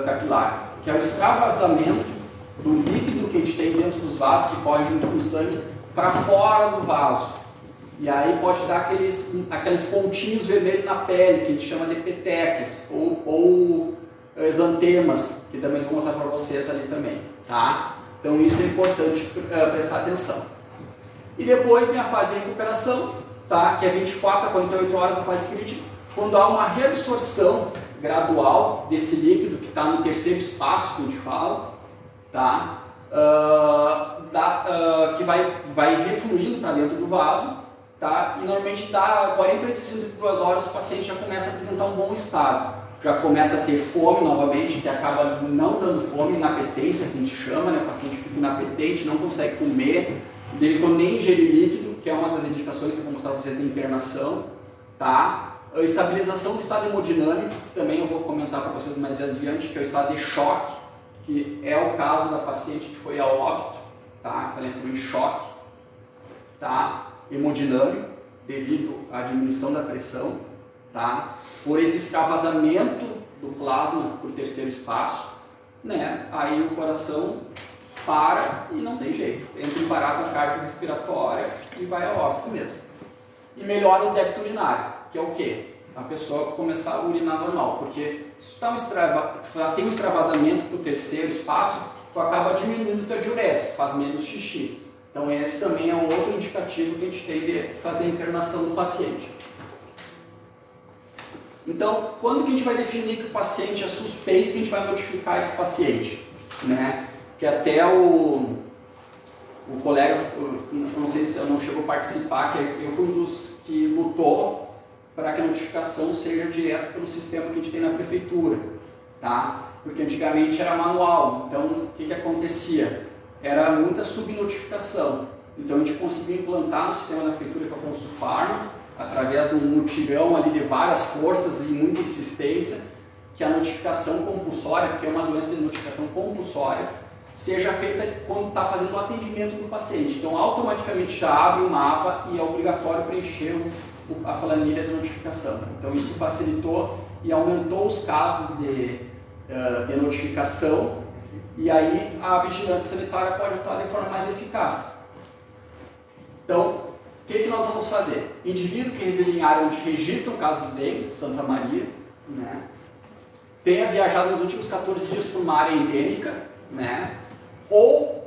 capilar? Que é o extravasamento do líquido que a gente tem dentro dos vasos, que corre junto com o sangue, para fora do vaso. E aí pode dar aqueles pontinhos vermelhos na pele, que a gente chama de petecas, ou exantemas, que também vou mostrar para vocês ali também. Tá? Então isso é importante prestar atenção. E depois vem a fase de recuperação, tá? Que é 24 a 48 horas da fase crítica, quando há uma reabsorção gradual desse líquido que está no 3º espaço que a gente fala, tá? Que vai refluindo para dentro do vaso. Tá? E normalmente dá 48 a 52 horas o paciente já começa a apresentar um bom estado. Já começa a ter fome novamente, que acaba não dando fome, inapetência, que a gente chama, né? O paciente fica inapetente, não consegue comer, deles não nem ingerir líquido, que é uma das indicações que eu vou mostrar para vocês da internação. Tá? A estabilização do estado hemodinâmico, que também eu vou comentar para vocês mais adiante, que é o estado de choque, que é o caso da paciente que foi a óbito, tá? Ela entrou em choque, tá? Hemodinâmico, devido à diminuição da pressão, tá? Por esse extravasamento do plasma por terceiro espaço, né? Aí o coração para e não tem jeito, entra em parada cardiorrespiratória e vai a óbito mesmo. E melhora o débito urinário, que é o quê? A pessoa começar a urinar normal, porque se tu tem um extravasamento para o terceiro espaço, tu acaba diminuindo o teu diurese, faz menos xixi. Então esse também é um outro indicativo que a gente tem de fazer a internação do paciente. Então, quando que a gente vai definir que o paciente é suspeito, que a gente vai notificar esse paciente? Né? Que até o colega, não sei se eu não chegou a participar, que eu fui um dos que lutou para que a notificação seja direto pelo sistema que a gente tem na prefeitura, tá? Porque antigamente era manual, então o que acontecia? Era muita subnotificação, então a gente conseguiu implantar no sistema da prefeitura, que é o Consulfarma, através de um mutirão ali de várias forças e muita insistência, que a notificação compulsória, que é uma doença de notificação compulsória, seja feita quando está fazendo o atendimento do paciente. Então, automaticamente já abre uma aba e é obrigatório preencher a planilha de notificação. Então, isso facilitou e aumentou os casos de notificação, e aí a vigilância sanitária pode atuar de forma mais eficaz. Então, o que nós vamos fazer? Indivíduo que reside em área onde registra um caso de dengue, Santa Maria, né, tenha viajado nos últimos 14 dias para uma área endêmica, né, ou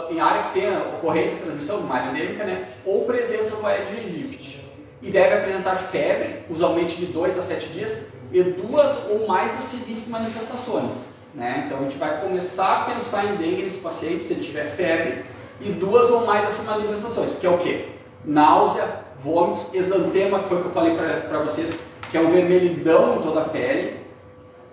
em área que tenha ocorrência de transmissão, uma área endêmica, né, ou presença do Aedes aegypti. E deve apresentar febre, usualmente de 2 a 7 dias, e 2 ou mais das seguintes manifestações. Né? Então a gente vai começar a pensar em dengue nesse paciente se ele tiver febre, e 2 ou mais dessas manifestações, que é o quê? Náusea, vômitos, exantema, que foi o que eu falei para vocês, que é um vermelhidão em toda a pele,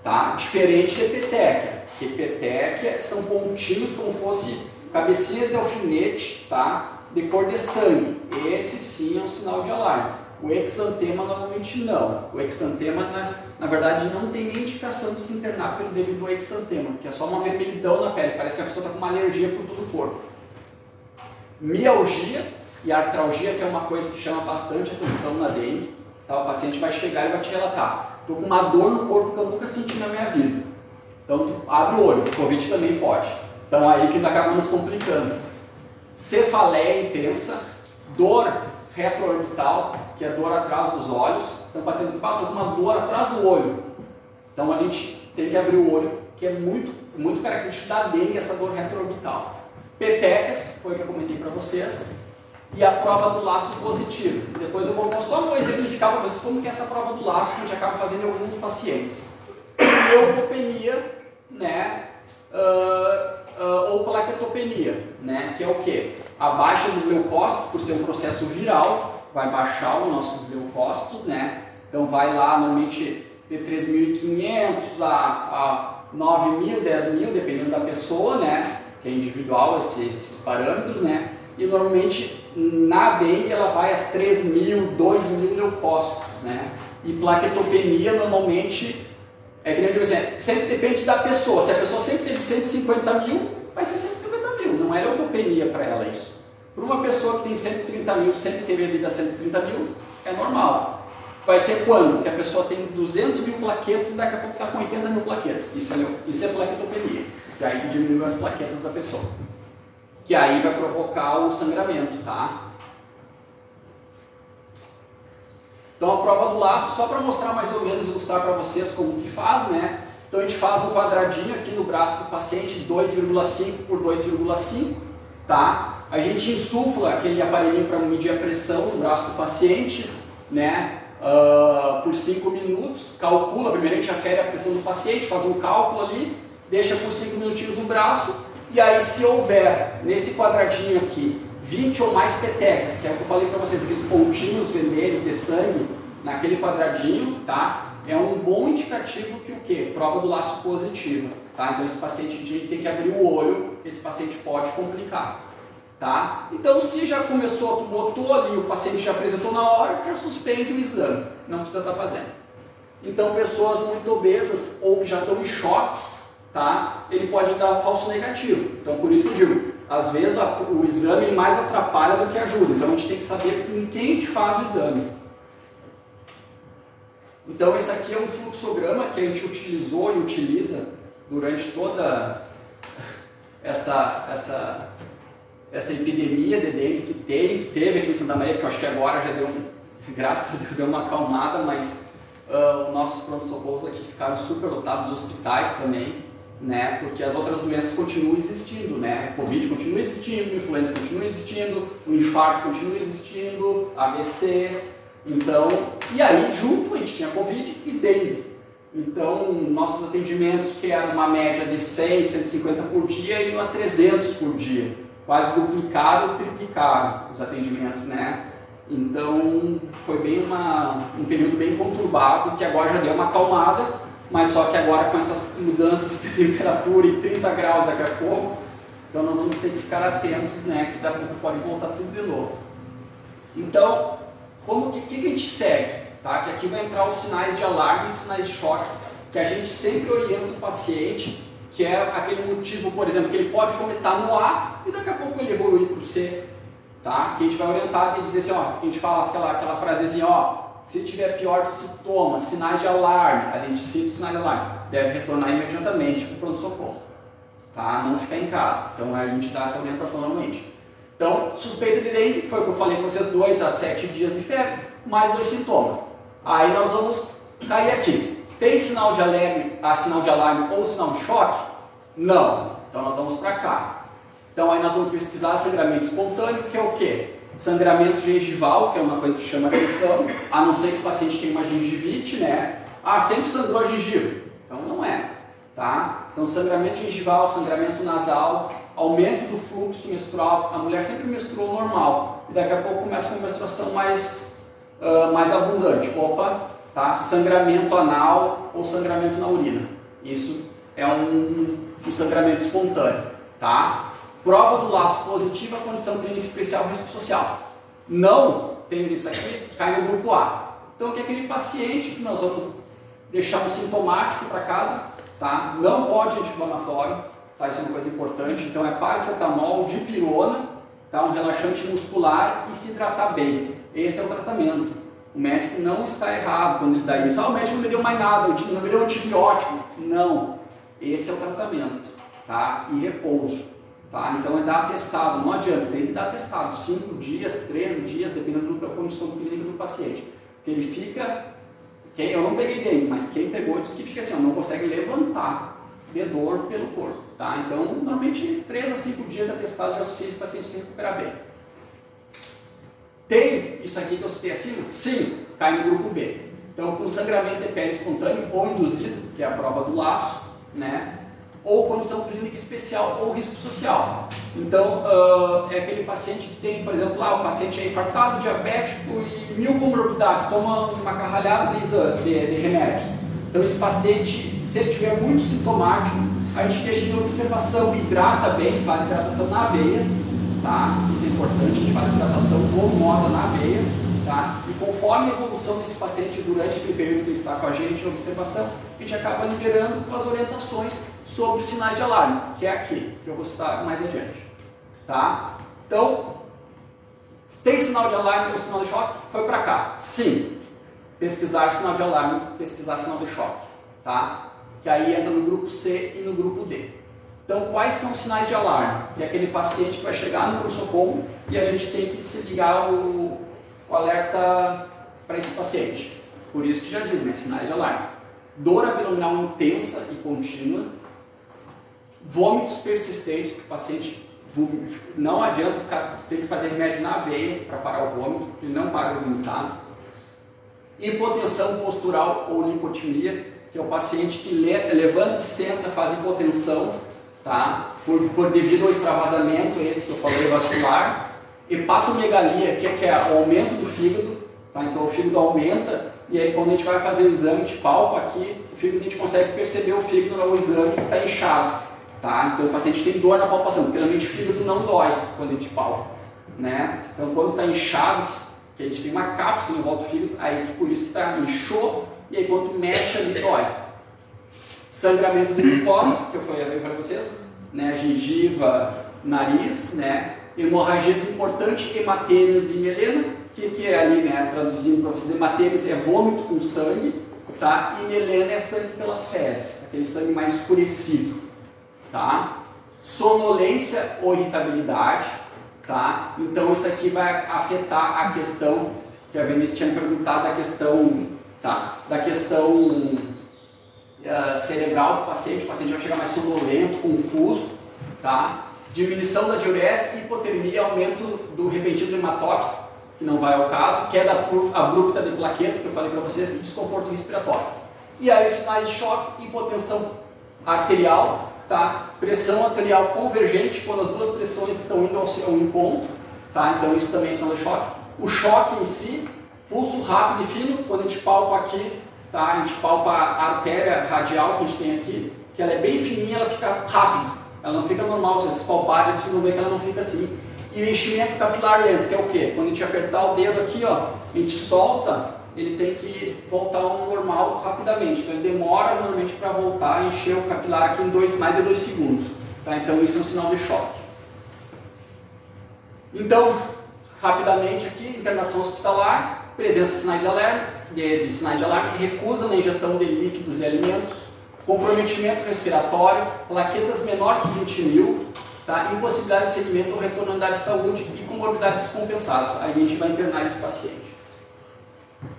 tá? Diferente de petequia. Porque petequia são pontinhos como fosse cabecinhas de alfinete, tá? De cor de sangue. Esse sim é um sinal de alarme. O exantema normalmente não. O exantema, na verdade, não tem nem indicação de se internar pelo devido ao exantema, que é só uma vermelhidão na pele, parece que a pessoa está com uma alergia por todo o corpo. Mialgia e artralgia, que é uma coisa que chama bastante atenção na dengue. Tá? O paciente vai chegar e vai te relatar: estou com uma dor no corpo que eu nunca senti na minha vida. Então, abre o olho, o Covid também pode. Então, aí que acaba nos complicando. Cefaleia intensa, dor retroorbital, que é dor atrás dos olhos. Então, o paciente diz: estou com uma dor atrás do olho. Então, a gente tem que abrir o olho, que é muito característico da dengue, essa dor retroorbital. Petequias, foi o que eu comentei para vocês, e a prova do laço positivo. Depois eu vou só exemplificar para vocês como que é essa prova do laço que a gente acaba fazendo em alguns pacientes. Leucopenia, né, ou plaquetopenia, né, que é o quê? A baixa dos leucócitos, por ser um processo viral, vai baixar os nossos leucócitos, né, então vai lá normalmente de 3.500 a 9.000, 10.000, dependendo da pessoa, né, que é individual esses parâmetros, né? E normalmente na dengue ela vai a 3.000, 2.000 leucócitos, né? E plaquetopenia normalmente é que nem eu digo assim, sempre depende da pessoa. Se a pessoa sempre teve 150.000, vai ser 150.000, não é leucopenia para ela isso. Para uma pessoa que tem 130.000, sempre teve a vida a 130.000, é normal. Vai ser quando? Que a pessoa tem 200.000 plaquetas e daqui a pouco está com 80.000 plaquetas. Isso é plaquetopenia. E aí diminui as plaquetas da pessoa. Que aí vai provocar o sangramento, tá? Então a prova do laço, só para mostrar mais ou menos, ilustrar para vocês como que faz, né? Então a gente faz um quadradinho aqui no braço do paciente, 2,5 por 2,5, tá? A gente insufla aquele aparelhinho para medir a pressão no braço do paciente, né? Por 5 minutos, calcula, primeiro a gente afere a pressão do paciente, faz um cálculo ali, deixa por 5 minutinhos no braço, e aí se houver nesse quadradinho aqui 20 ou mais petequias, que é o que eu falei para vocês, aqueles pontinhos vermelhos de sangue naquele quadradinho, tá? É um bom indicativo que o quê? Prova do laço positivo, tá? Então esse paciente tem que abrir o olho, esse paciente pode complicar. Tá? Então, se já começou, tu botou ali, o paciente já apresentou na hora, já suspende o exame, não precisa estar fazendo. Então, pessoas muito obesas ou que já estão em choque, tá? Ele pode dar falso negativo. Então, por isso que eu digo, às vezes o exame mais atrapalha do que ajuda. Então, a gente tem que saber com quem a gente faz o exame. Então, esse aqui é um fluxograma que a gente utilizou e utiliza durante toda essa epidemia de dengue que teve aqui em Santa Maria, que eu acho que agora já deu, graças a Deus, deu uma acalmada, mas os nossos pronto-socorros aqui ficaram super lotados, os hospitais também, né, porque as outras doenças continuam existindo, né, a Covid continua existindo, a influenza continua existindo, o infarto continua existindo, AVC, então, e aí junto a gente tinha Covid e dengue. Então, nossos atendimentos, que eram uma média de 100, 150 por dia, iam a 300 por dia. Quase duplicaram, triplicaram os atendimentos, né? Então, foi bem um período bem conturbado, que agora já deu uma acalmada, mas só que agora com essas mudanças de temperatura e 30 graus daqui a pouco, então nós vamos ter que ficar atentos, né? Que daqui a pouco pode voltar tudo de novo. Então, como que a gente segue? Tá? Que aqui vai entrar os sinais de alarme e os sinais de choque, que a gente sempre orienta o paciente, que é aquele motivo, por exemplo, que ele pode começar no A e daqui a pouco ele evolui para o C, tá? Que a gente vai orientar e dizer assim, ó, a gente fala aquela frasezinha, ó, se tiver pior de sintomas, sinais de alarme, a gente cita os sinais de alarme, deve retornar imediatamente para o pronto-socorro, tá? Não ficar em casa, então a gente dá essa orientação normalmente. Então, suspeita de dengue, foi o que eu falei para vocês, 2 a 7 dias de febre, mais 2 sintomas. Aí nós vamos cair aqui. Tem sinal de alarme ou sinal de choque? Não. Então nós vamos para cá. Então aí nós vamos pesquisar sangramento espontâneo, que é o quê? Sangramento gengival, que é uma coisa que chama atenção, a não ser que o paciente tenha uma gengivite, né? Ah, sempre sangrou a gengiva. Então não é. Tá? Então sangramento gengival, sangramento nasal, aumento do fluxo menstrual. A mulher sempre menstruou normal. E daqui a pouco começa com uma menstruação mais abundante. Opa, tá? Sangramento anal ou sangramento na urina. Isso é um sangramento espontâneo. Tá? Prova do laço positiva, condição clínica especial, risco social. Não tendo isso aqui, cai no grupo A. Então, que é aquele paciente que nós vamos deixar um sintomático para casa, tá? Não pode anti-inflamatório, tá? Isso é uma coisa importante. Então, é paracetamol, dipirona, tá? Um relaxante muscular e se hidratar bem. Esse é o tratamento. O médico não está errado quando ele dá isso. Ah, o médico não me deu mais nada, não me deu antibiótico. Não. Esse é o tratamento, tá? E repouso. Tá? Então é dar atestado, não adianta, tem que dar atestado, 5 dias, 13 dias, dependendo da condição clínica do paciente. Porque ele fica, eu não peguei dengue, mas quem pegou disse que fica assim, não consegue levantar de dor pelo corpo. Tá? Então, normalmente 3 a 5 dias de atestado já é o suficiente para o paciente se recuperar bem. Tem isso aqui que eu citei acima? Sim, cai no grupo B. Então, com sangramento de pele espontâneo ou induzido, que é a prova do laço, né? Ou condição clínica especial ou risco social. Então, é aquele paciente que tem, por exemplo, lá o paciente é infartado, diabético e 1000 comorbidades, toma uma carralhada de remédios. Então, esse paciente, se ele tiver muito sintomático, a gente deixa em observação, hidrata bem, faz hidratação na veia, tá? Isso é importante, a gente faz hidratação volumosa na veia, tá? E conforme a evolução desse paciente durante aquele período que ele está com a gente em observação, a gente acaba liberando com as orientações sobre os sinais de alarme, que é aqui, que eu vou citar mais adiante. Tá? Então, tem sinal de alarme ou sinal de choque? Foi para cá. Sim. Pesquisar sinal de alarme, pesquisar sinal de choque. Tá? Que aí entra no grupo C e no grupo D. Então, quais são os sinais de alarme? É aquele paciente que vai chegar no pronto-socorro e a gente tem que se ligar o alerta para esse paciente. Por isso que já diz, né? Sinais de alarme. Dor abdominal intensa e contínua, vômitos persistentes, que o paciente não adianta ter que fazer remédio na veia para parar o vômito, porque ele não para de vomitar. Hipotensão postural ou lipotimia, que é o paciente que levanta e senta, faz hipotensão, tá? por devido ao extravasamento, esse que eu falei, vascular. Hepatomegalia, que é o aumento do fígado, tá? Então o fígado aumenta, e aí quando a gente vai fazer o exame de palpa aqui, o fígado, a gente consegue perceber o fígado no exame que está inchado. tá? Então o paciente tem dor na palpação, porque realmente o fígado não dói quando a gente palpa, né? Então quando está inchado, que a gente tem uma cápsula em volta do fígado, aí por isso que está inchou, e aí quando mexe ali dói. Sangramento de mucosas, que eu falei para vocês, né? Gengiva, nariz, né? Hemorragias importantes, hematêmese e melena, que é ali, né? Traduzindo para vocês, hematêmese é vômito com sangue, tá? E melena é sangue pelas fezes, aquele sangue mais escurecido, tá? Sonolência ou irritabilidade, tá? Então isso aqui vai afetar a questão que a Vinícius tinha perguntado, a questão, tá? Da questão cerebral do paciente. O paciente vai chegar mais sonolento, confuso, tá? Diminuição da diurese, hipotermia, aumento do repentino hematócrito, que não vai ao caso, queda abrupta de plaquetas, que eu falei para vocês, e desconforto respiratório. E aí os sinais de choque, hipotensão arterial, tá? Pressão arterial convergente, quando as duas pressões estão indo ao encontro, tá? Então isso também são de choque. O choque em si, pulso rápido e fino, quando a gente palpa aqui, tá? A gente palpa a artéria radial que a gente tem aqui, que ela é bem fininha, ela fica rápido, ela não fica normal. Se vocês palparem, vocês vão ver que ela não fica assim. E o enchimento capilar lento, que é o quê? Quando a gente apertar o dedo aqui, ó, a gente solta, ele tem que voltar ao normal rapidamente. Então ele demora normalmente para voltar a encher o capilar aqui em mais de 2 segundos. Tá? Então isso é um sinal de choque. Então, rapidamente aqui, internação hospitalar, presença de sinais de alarme, recusa na ingestão de líquidos e alimentos, comprometimento respiratório, plaquetas menor que 20 mil, tá? Impossibilidade de segmento ou retorno à unidade de saúde e comorbidades descompensadas. Aí a gente vai internar esse paciente.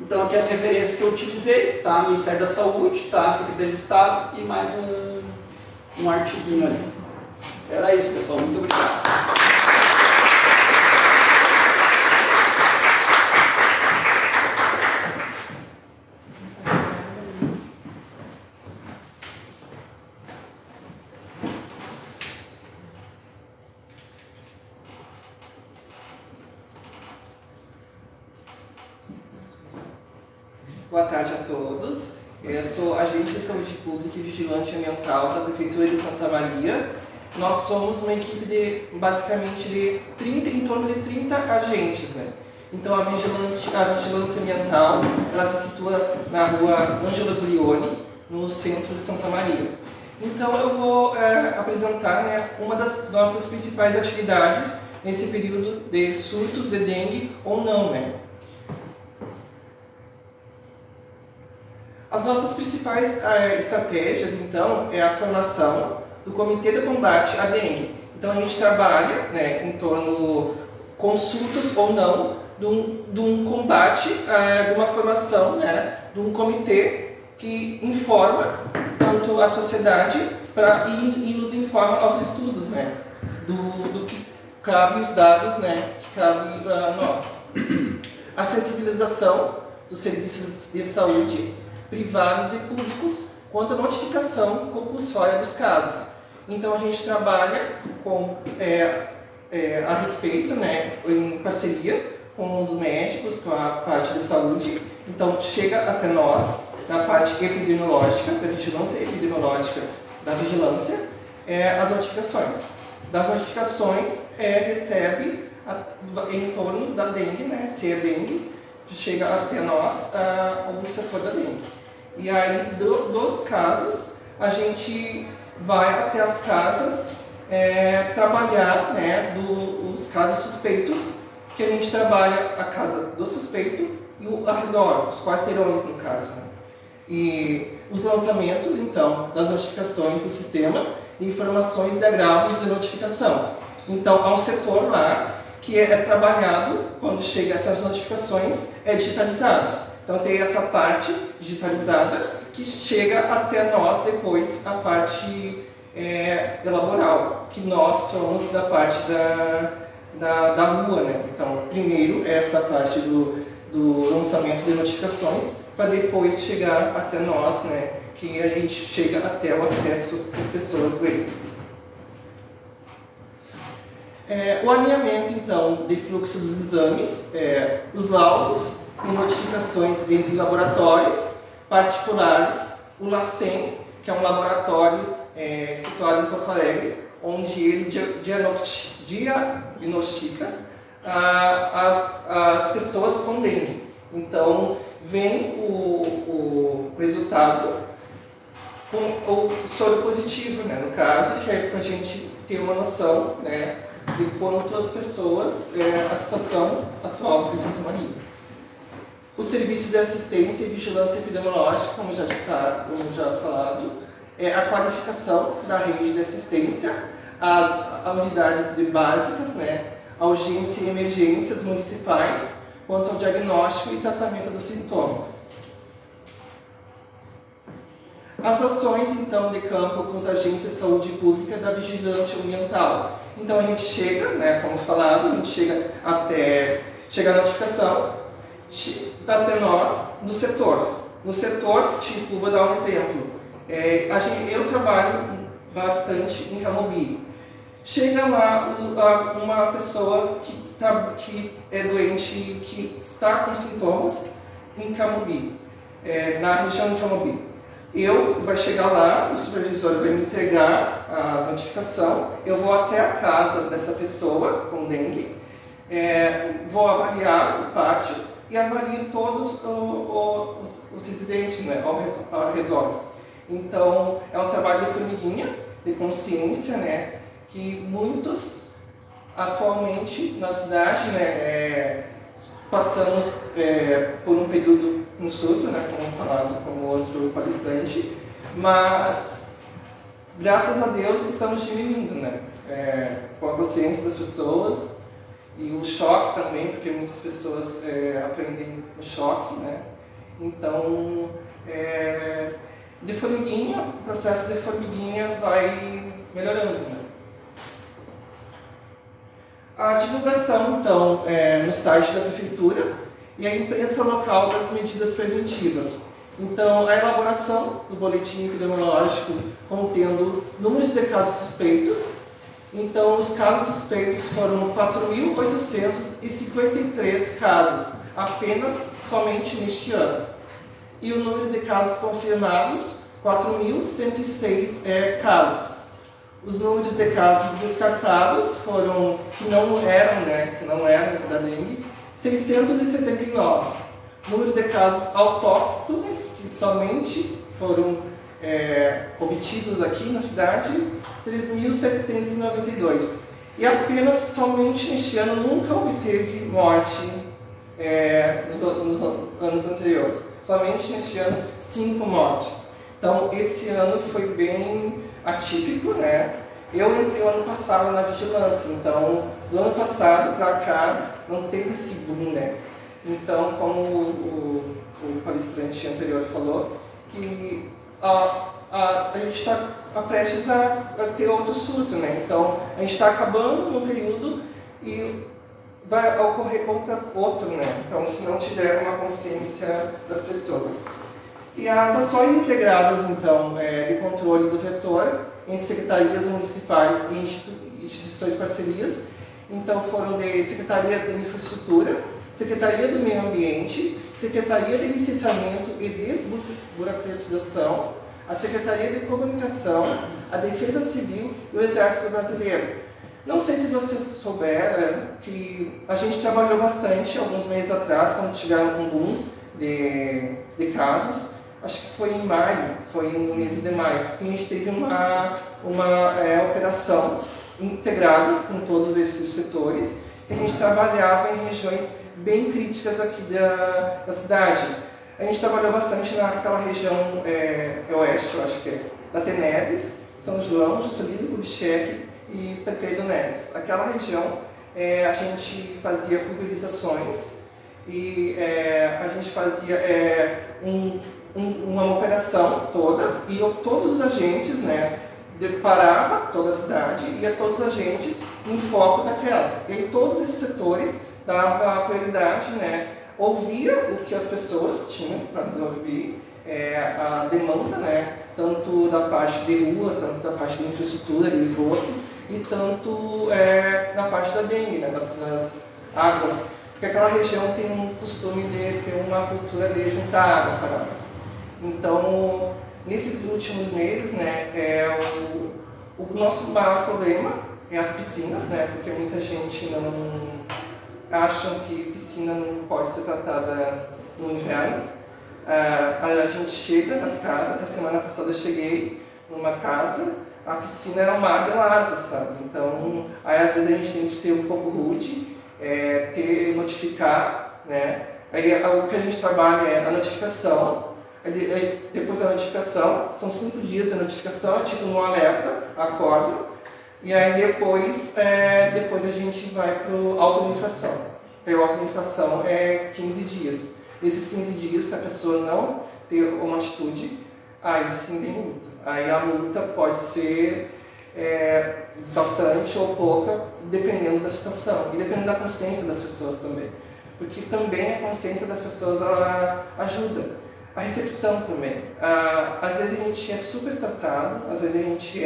Então aqui as referências que eu utilizei, tá? Ministério da Saúde, tá? Secretaria de Estado e mais um artiguinho ali. Era isso, pessoal. Muito obrigado. Boa tarde a todos. Eu sou agente de saúde pública e vigilante ambiental da Prefeitura de Santa Maria. Nós somos uma equipe de, basicamente, em torno de 30 agentes, né? Então, a vigilância ambiental, ela se situa na rua Ângela Brioni, no centro de Santa Maria. Então, eu vou apresentar, né, uma das nossas principais atividades nesse período de surtos de dengue ou não, né? As nossas principais estratégias, então, é a formação do Comitê de Combate à Dengue. Então, a gente trabalha, né, em torno com surtos ou não de um combate, de uma formação, né, de um comitê que informa tanto a sociedade e nos informa aos estudos, né, do que cabe os dados, né, que cabe a nós. A sensibilização dos serviços de saúde privados e públicos quanto à notificação compulsória dos casos. Então a gente trabalha com, a respeito, né, em parceria com os médicos, com a parte de saúde. Então chega até nós, na parte epidemiológica, da vigilância epidemiológica, da vigilância, as notificações. Das notificações recebe em torno da dengue, né, ser dengue, chega até nós o setor da dengue. E aí, dos casos, a gente vai até as casas trabalhar, né, os casos suspeitos, que a gente trabalha a casa do suspeito e o arredor, os quarteirões, no caso. Né? E os lançamentos, então, das notificações do sistema e informações de agravos de notificação. Então, há um setor lá que é trabalhado, quando chega essas notificações, digitalizados. Então tem essa parte digitalizada que chega até nós depois a parte laboral, que nós somos da parte da rua, né? Então primeiro essa parte do lançamento de notificações para depois chegar até nós, né? Que a gente chega até o acesso das pessoas doentes. O alinhamento, então, de fluxo dos exames, os laudos e notificações entre laboratórios particulares, o LACEN que é um laboratório situado em Porto Alegre, onde ele diagnostica as pessoas com dengue. Então, vem o resultado com o soro positivo, né, no caso, que é para a gente ter uma noção, né, de quanto as pessoas, a situação atual de sintomaria. O serviço de assistência e vigilância epidemiológica, como já falado, é a qualificação da rede de assistência, as unidades básicas, né, a urgência e emergências municipais, quanto ao diagnóstico e tratamento dos sintomas. As ações, então, de campo com as agências de saúde pública da vigilância ambiental. Então, a gente chega, né, como falado, a gente chega a notificação, até nós, no setor. No setor, tipo, vou dar um exemplo. Eu trabalho bastante em Camobi. Chega lá uma pessoa que é doente, que está com sintomas em Camobi, na região de Camobi. Vai chegar lá, o supervisor vai me entregar a notificação, eu vou até a casa dessa pessoa com dengue, vou avaliar o pátio e avalio todos os residentes, né, ao redor. Então, é um trabalho de formiguinha, de consciência, né, que muitos atualmente na cidade, né, passamos por um período no surto, né, como falado como outro palestrante, mas graças a Deus estamos diminuindo, né, com a consciência das pessoas e o choque também, porque muitas pessoas aprendem o choque, né. Então, de formiguinha, o processo de formiguinha vai melhorando, né. A divulgação, então, no site da Prefeitura e a imprensa local das medidas preventivas. Então, a elaboração do boletim epidemiológico contendo números de casos suspeitos. Então, os casos suspeitos foram 4.853 casos, apenas somente neste ano. E o número de casos confirmados, 4.106 casos. Os números de casos descartados foram, que não eram da dengue, 679. Número de casos autóctones, que somente foram obtidos aqui na cidade, 3.792. E apenas somente neste ano nunca obteve morte nos anos anteriores. Somente neste ano, 5 mortes. Então, esse ano foi bem atípico, né? Eu entrei ano passado na vigilância, então do ano passado para cá não teve esse boom, né? Então, como o palestrante anterior falou, que a gente está prestes a ter outro surto, né? Então, a gente está acabando no período e vai ocorrer outro, né? Então, se não tiver uma consciência das pessoas. E as ações integradas, então, de controle do vetor em secretarias municipais e instituições parcerias, então foram de Secretaria de Infraestrutura, Secretaria do Meio Ambiente, Secretaria de Licenciamento e Desburocratização, a Secretaria de Comunicação, a Defesa Civil e o Exército Brasileiro. Não sei se vocês souberam que a gente trabalhou bastante alguns meses atrás, quando tiveram um boom de casos. Acho que foi em maio, foi no mês de maio, que a gente teve uma operação integrada com todos esses setores, que a gente trabalhava em regiões bem críticas aqui da cidade. A gente trabalhou bastante naquela região oeste, eu acho que é, da Teneves, São João, Juscelino Kubitschek e Tancredo Neves. Aquela região a gente fazia pulverizações e a gente fazia uma operação toda e todos os agentes, né, parava toda a cidade e ia todos os agentes em foco daquela. E aí todos esses setores dava prioridade, né, ouvia o que as pessoas tinham para nos ouvir, a demanda, né, tanto da parte de rua, tanto da parte de infraestrutura, de esgoto, e tanto na parte da dengue, né, das águas. Porque aquela região tem um costume de ter uma cultura de juntar água para elas. Então, nesses últimos meses, né, o nosso maior problema é as piscinas, né, porque muita gente não acha que piscina não pode ser tratada no inverno. A gente chega nas casas, até semana passada eu cheguei numa casa, a piscina era um mar de lava, sabe? Então, aí às vezes a gente tem que ser um pouco rude, notificar, né? Aí o que a gente trabalha é a notificação, depois da notificação, são 5 dias de notificação, tipo um alerta, acordo, e aí depois a gente vai para o auto-infração. A auto-infração é 15 dias. Esses 15 dias, se a pessoa não ter uma atitude, aí sim vem multa. Aí a multa pode ser bastante ou pouca, dependendo da situação e dependendo da consciência das pessoas também. Porque também a consciência das pessoas ela ajuda. A recepção também. Às vezes a gente é super tratado, às vezes a gente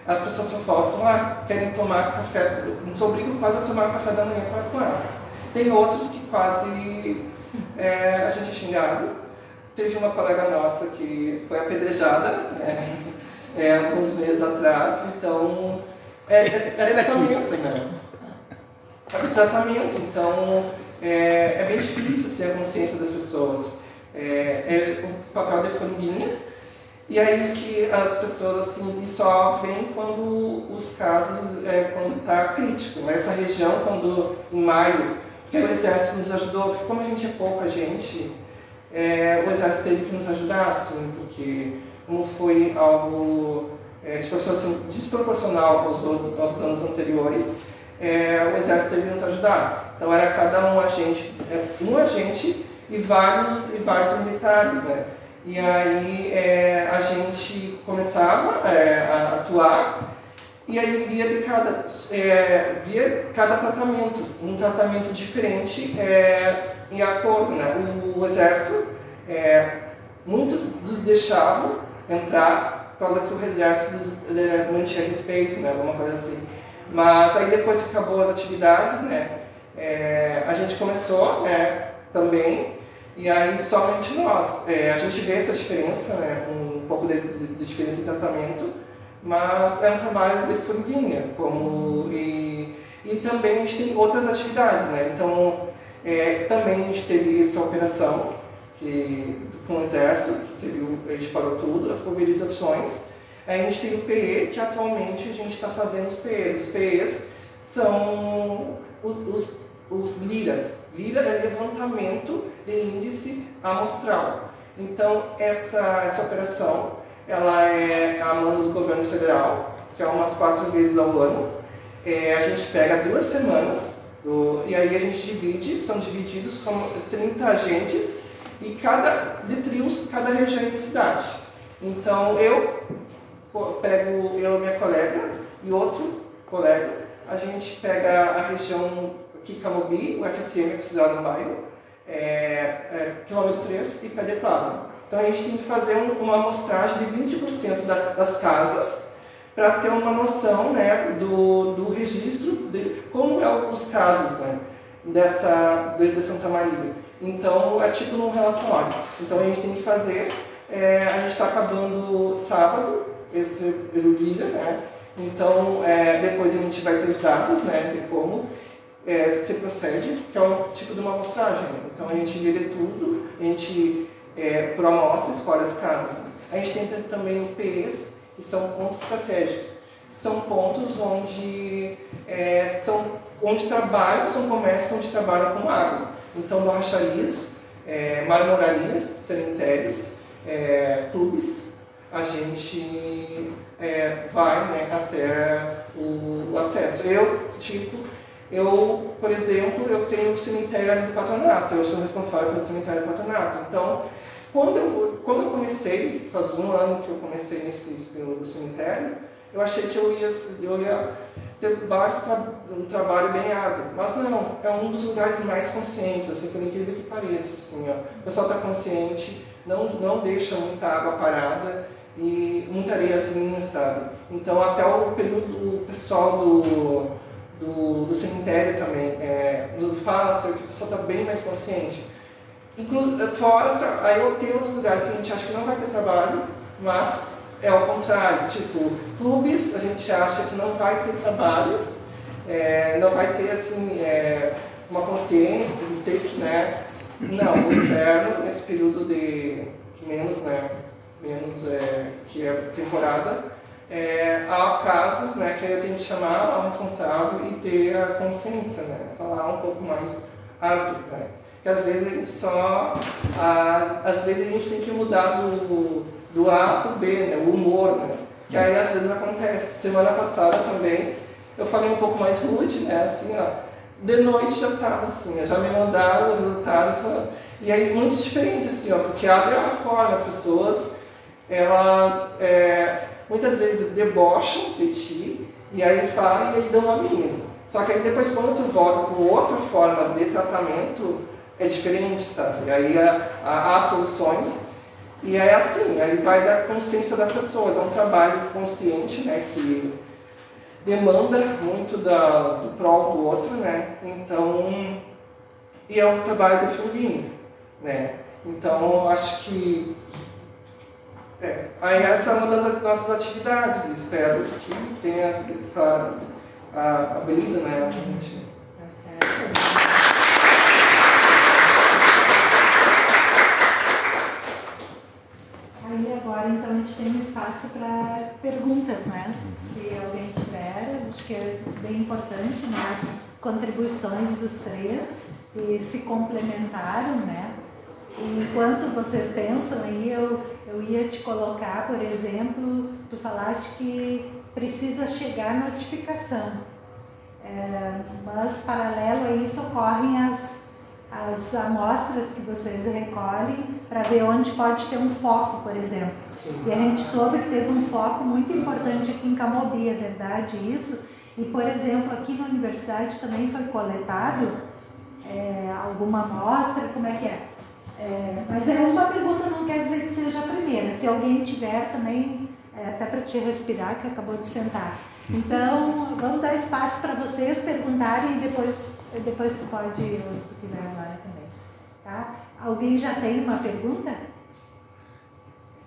as pessoas só faltam, querem tomar café, nos obrigam quase a tomar café da manhã com elas. Tem outros que quase a gente é xingado. Teve uma colega nossa que foi apedrejada alguns meses atrás, então tratamento, então é bem difícil ser a consciência das pessoas. O papel de formiguinha, e aí que as pessoas assim só vêm quando os casos, quando está crítico. Nessa região, quando em maio, que o Exército nos ajudou, porque como a gente é pouca gente, o Exército teve que nos ajudar, assim, porque como foi algo desproporcional aos anos anteriores, o Exército teve que nos ajudar. Então era cada um agente e vários militares, né? E aí a gente começava a atuar e aí via cada tratamento, um tratamento diferente em acordo, né? O Exército, muitos nos deixavam entrar por causa que o Exército mantinha respeito, né? Alguma coisa assim. Mas aí depois que acabou as atividades, né? A gente começou, né? Também, e aí somente nós. A gente vê essa diferença, né? Um pouco de diferença em tratamento, mas é um trabalho de formiguinha, e também a gente tem outras atividades, né? Então, também a gente teve essa operação com o Exército, a gente parou tudo, as pulverizações. Aí a gente tem o PE, que atualmente a gente está fazendo os PEs. Os PEs são os LIRAs. LIRA é levantamento de índice amostral. Então, essa operação, ela é a mando do governo federal, que é umas 4 vezes ao ano. A gente pega 2 semanas, e aí a gente são divididos como 30 agentes, e de trios, cada região da cidade. Então, eu e minha colega, e outro colega, a gente pega a região Kikamobi, o FSM, Cidade do Bairro, quilômetro 3 e Pé de Plábano. Então a gente tem que fazer uma amostragem de 20% das casas para ter uma noção, né, do registro de como os casos, né, de Santa Maria. Então é tipo num relatório. Então a gente tem que fazer, a gente está acabando sábado, esse erudilha, né? Então depois a gente vai ter os dados, né, de como se procede, que é um tipo de uma amostragem. Então a gente vê tudo, a gente por amostra escolhe as casas. A gente tem também o PEs, que são pontos estratégicos. São pontos onde trabalham, são comércios onde trabalham com água. Então borracharias, marmorarias, cemitérios, clubes, a gente vai, né, até o acesso. Eu, por exemplo, eu tenho o cemitério ali do patronato, eu sou responsável pelo cemitério do patronato. Então, quando eu comecei, faz 1 ano que eu comecei no cemitério, eu achei que eu ia ter um trabalho bem árduo. Mas não, é um dos lugares mais conscientes, assim, por incrível que pareça. Assim, ó. O pessoal está consciente, não deixa muita água parada e muita areiazinha, sabe? Então, até o período, o pessoal do cemitério também fala assim, que o pessoal está bem mais consciente. Fora, aí eu tenho outros lugares que a gente acha que não vai ter trabalho, mas é ao contrário, tipo, clubes a gente acha que não vai ter trabalhos, não vai ter assim, uma consciência de ter que, né? Não, o inverno, nesse período de menos, né? Menos que é temporada, há casos, né, que a gente chamar ao responsável e ter a consciência, né? Falar um pouco mais alto, né? Que às vezes a gente às vezes a gente tem que mudar do A para o B, né? O humor, né? Que aí às vezes acontece. Semana passada também eu falei um pouco mais rude, né? Assim, ó, de noite já estava assim, já me mandaram o resultado, e aí muito diferente, assim, ó, porque abre a forma, as pessoas, elas muitas vezes debocham de ti, e aí falam, e aí dão uma mínima. Só que aí depois quando tu volta com outra forma de tratamento, é diferente, sabe? E aí há soluções, e é assim, aí vai da consciência das pessoas, é um trabalho consciente, né, que demanda muito do prol do outro, né? Então, e é um trabalho de fundinho, né? Então, acho que aí essa é uma das nossas atividades. Espero que tenha abrido, né? A gente. Tá certo. Aí agora então a gente tem um espaço para perguntas, né? Se alguém tiver, acho que é bem importante, né? As contribuições dos três e se complementaram, né? E enquanto vocês pensam aí, eu ia te colocar, por exemplo, tu falaste que precisa chegar notificação, mas paralelo a isso ocorrem as amostras que vocês recolhem para ver onde pode ter um foco, por exemplo. Sim. E a gente soube que teve um foco muito importante aqui em Camobi, é verdade isso? E, por exemplo, aqui na universidade também foi coletado alguma amostra, como é que é? Mas uma pergunta não quer dizer que seja a primeira. Se alguém tiver também, até para te respirar, que acabou de sentar. Então, vamos dar espaço para vocês perguntarem e depois tu pode, ou se tu quiser agora também. Tá? Alguém já tem uma pergunta?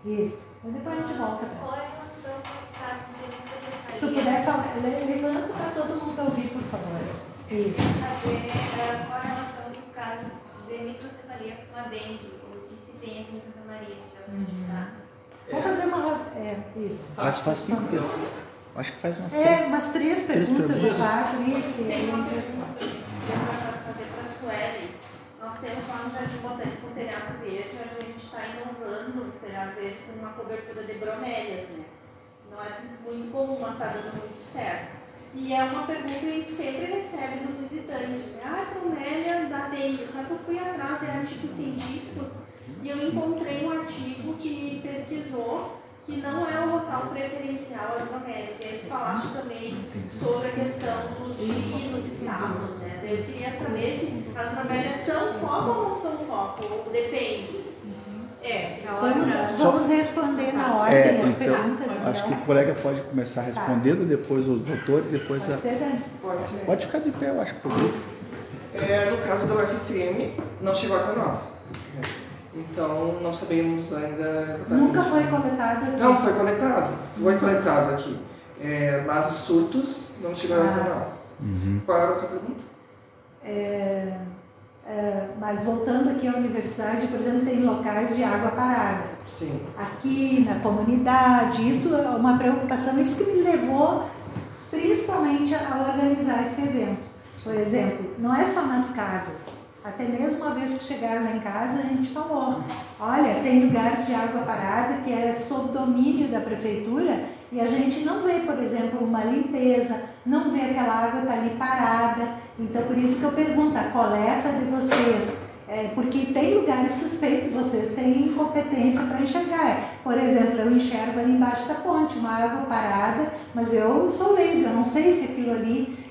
Isso. Então depois a gente volta para Qual é a relação com os casos de microcefalia? Se tu puder falar, levanta para todo mundo ouvir, por favor. Isso. Saber qual é a relação dos casos de microcefalia com a dengue, ou que se tem aqui em Santa Maria, que já foi indicado. Vamos fazer uma... isso. Acho que faz 5 perguntas. Acho que faz umas umas 3 perguntas ou 4, isso. E aí Para fazer para a Sueli, nós temos lá no Jardim Botânico um telhado verde, onde a gente está inovando o telhado verde com uma cobertura de bromélias, né? Não é muito comum, mas está dando muito certo. E é uma pergunta que a gente sempre recebe dos visitantes, né? Bromélia da dengue, só que eu fui atrás de artigos científicos e eu encontrei um artigo que pesquisou que não é o local preferencial às bromélias. E aí tu falaste também sobre a questão dos felinos e sapos, né? Eu queria saber se as bromélias são foco ou não são foco, ou depende. vamos responder na ordem as perguntas. Acho que Então. o colega pode começar respondendo, depois o doutor e depois Pode ser, Dani? Pode ser. Pode ficar de pé, eu acho que por isso. No caso da UFSM, não chegou até nós. Então, não sabemos ainda exatamente. Nunca foi coletado aqui? Não, foi coletado aqui. Mas os surtos não chegaram até nós. Qual era a outra pergunta? Mas voltando aqui à universidade, por exemplo, tem locais de água parada. Sim. Aqui na comunidade, isso é uma preocupação, isso que me levou principalmente a organizar esse evento. Por exemplo, não é só nas casas. Até mesmo uma vez que chegaram lá em casa, a gente falou, olha, tem lugares de água parada que é sob domínio da prefeitura e a gente não vê, por exemplo, uma limpeza, não vê aquela água estar ali parada. Então, por isso que eu pergunto, a coleta de vocês, porque tem lugares suspeitos, vocês têm competência para enxergar. Por exemplo, eu enxergo ali embaixo da ponte, uma água parada, mas eu sou leiga, eu não sei se aquilo ali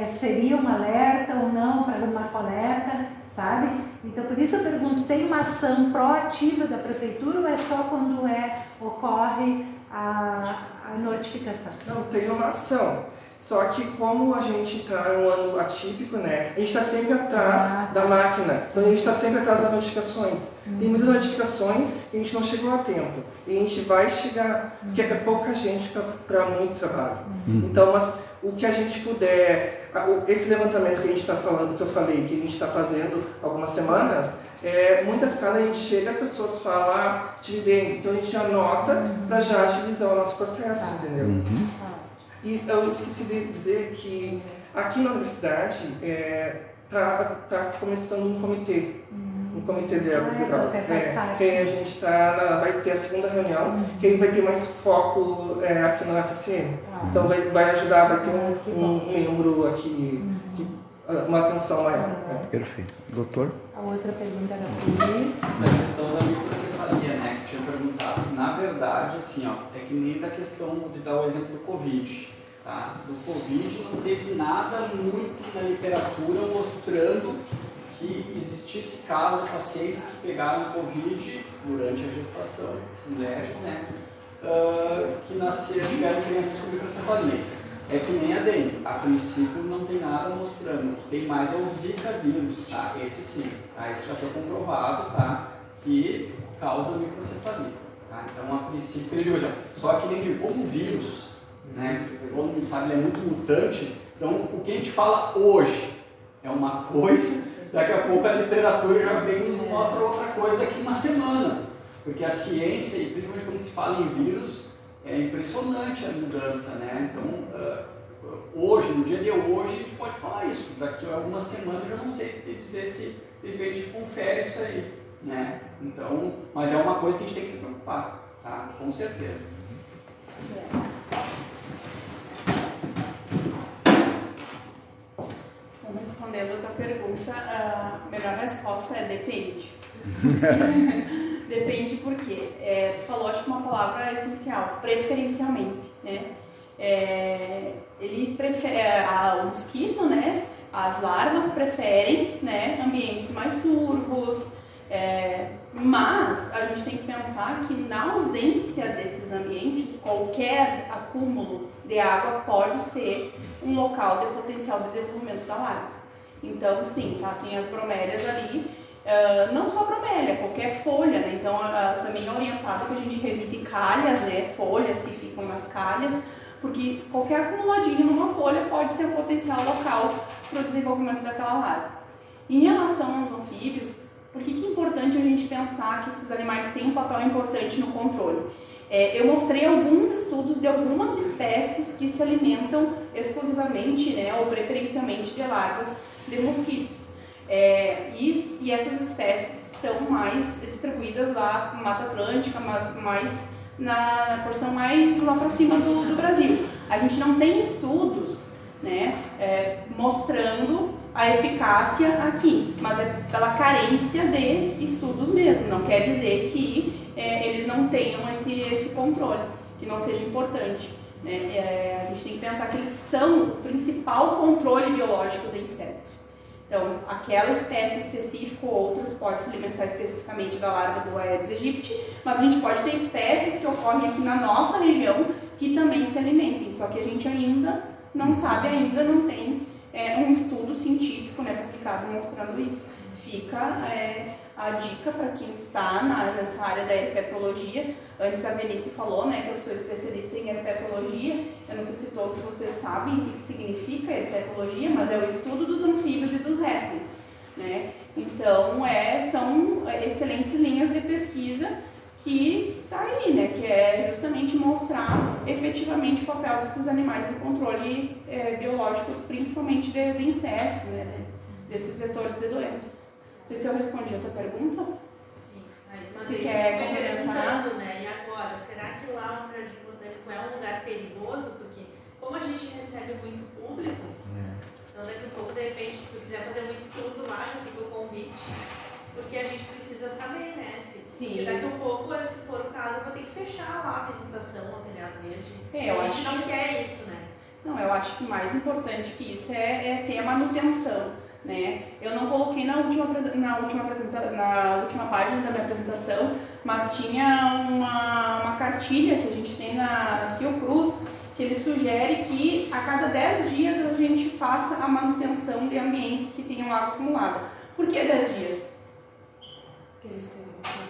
seria um alerta ou não para uma coleta, sabe? Então, por isso eu pergunto, tem uma ação proativa da prefeitura ou é só quando ocorre a notificação? Não, tem uma ação. Só que como a gente está em um ano atípico, né, a gente está sempre atrás da máquina, então a gente está sempre atrás das notificações. Tem muitas notificações e a gente não chegou a tempo. E a gente vai chegar, porque é pouca gente para muito trabalho. Então, mas o que a gente puder, esse levantamento que a gente está falando, que eu falei, que a gente está fazendo algumas semanas, muitas casas a gente chega, as pessoas falam, tive dengue, então a gente anota para já agilizar o nosso processo, entendeu? E eu esqueci de dizer que aqui na universidade está começando um comitê de ervas legais. Que a gente vai ter a segunda reunião, que aí vai ter mais foco aqui no FSM. Então vai ajudar, vai ter um membro aqui, uma atenção maior. Perfeito. Doutor? A outra pergunta era para o Luiz. Na questão da microcefalia, né, que tinha perguntado. Na verdade, assim, ó, é que nem da questão de dar o exemplo do Covid. Tá? Do Covid não teve nada muito na literatura mostrando que existisse caso de pacientes que pegaram Covid durante a gestação, mulheres, né, que nasceram e tiveram crianças com microcefalia. É que nem a dengue, a princípio não tem nada mostrando, tem mais é o Zika vírus, tá? Esse sim, tá? Esse já foi comprovado, tá? Que causa microcefalia, tá? Então a princípio, ele digo, só que nem como vírus, né? Todo mundo sabe, ele é muito mutante, então o que a gente fala hoje é uma coisa, daqui a pouco a literatura já vem e nos mostra outra coisa daqui a uma semana, porque a ciência, e principalmente quando se fala em vírus, é impressionante a mudança, né? Então, hoje, no dia de hoje, a gente pode falar isso. Daqui a algumas semanas, eu já não sei se de repente confere isso aí, né? Então, mas é uma coisa que a gente tem que se preocupar, tá? Com certeza. Vamos respondendo a outra pergunta. A melhor resposta é depende. Depende porque tu falou, acho que uma palavra essencial, preferencialmente, né? Ele prefere, o mosquito, né? As larvas preferem, né, ambientes mais turvos, mas a gente tem que pensar que na ausência desses ambientes, qualquer acúmulo de água pode ser um local de potencial desenvolvimento da larva. Então, sim, tá? Tem as bromélias ali. Não só bromélia, qualquer folha, né? Então também é orientado que a gente revise calhas, né? Folhas que ficam nas calhas, porque qualquer acumuladinho numa folha pode ser um potencial local para o desenvolvimento daquela larva. Em relação aos anfíbios, por que é importante a gente pensar que esses animais têm um papel importante no controle? Eu mostrei alguns estudos de algumas espécies que se alimentam exclusivamente, né, ou preferencialmente de larvas de mosquitos. E essas espécies estão mais distribuídas lá na Mata Atlântica, mas mais na porção mais lá para cima do Brasil. A gente não tem estudos, né, mostrando a eficácia aqui, mas é pela carência de estudos mesmo. Não quer dizer que eles não tenham esse controle, que não seja importante, né? A gente tem que pensar que eles são o principal controle biológico de insetos. Então, aquela espécie específica ou outras pode se alimentar especificamente da larva do Aedes aegypti, mas a gente pode ter espécies que ocorrem aqui na nossa região que também se alimentem, só que a gente ainda não sabe, ainda não tem um estudo científico, né, publicado mostrando isso. Fica a dica para quem está nessa área da herpetologia. Antes a Benício falou, né, que eu sou especialista em herpetologia. Eu não sei se todos vocês sabem o que significa herpetologia, mas é o estudo dos anfíbios e dos répteis, né? Então, são excelentes linhas de pesquisa que está aí, né, que é justamente mostrar efetivamente o papel desses animais no controle biológico, principalmente de insetos, né, desses vetores de doenças. Não sei se eu respondi a tua pergunta. Sim. Aí, mas você quer complementar, né? E agora, será que lá o Jardim Botânico é um lugar perigoso? Porque como a gente recebe muito público, então daqui a pouco, de repente, se tu quiser fazer um estudo lá, já fica o convite, porque a gente precisa saber, né? Porque daqui a pouco, se for o caso, eu vou ter que fechar lá a apresentação, o telhado verde. A gente não quer isso, né? Não, eu acho que mais importante que isso é ter a manutenção, né? Eu não coloquei na última página da minha apresentação, mas tinha uma cartilha que a gente tem na Fiocruz, que ele sugere que a cada 10 dias a gente faça a manutenção de ambientes que tenham água acumulada. Por que 10 dias?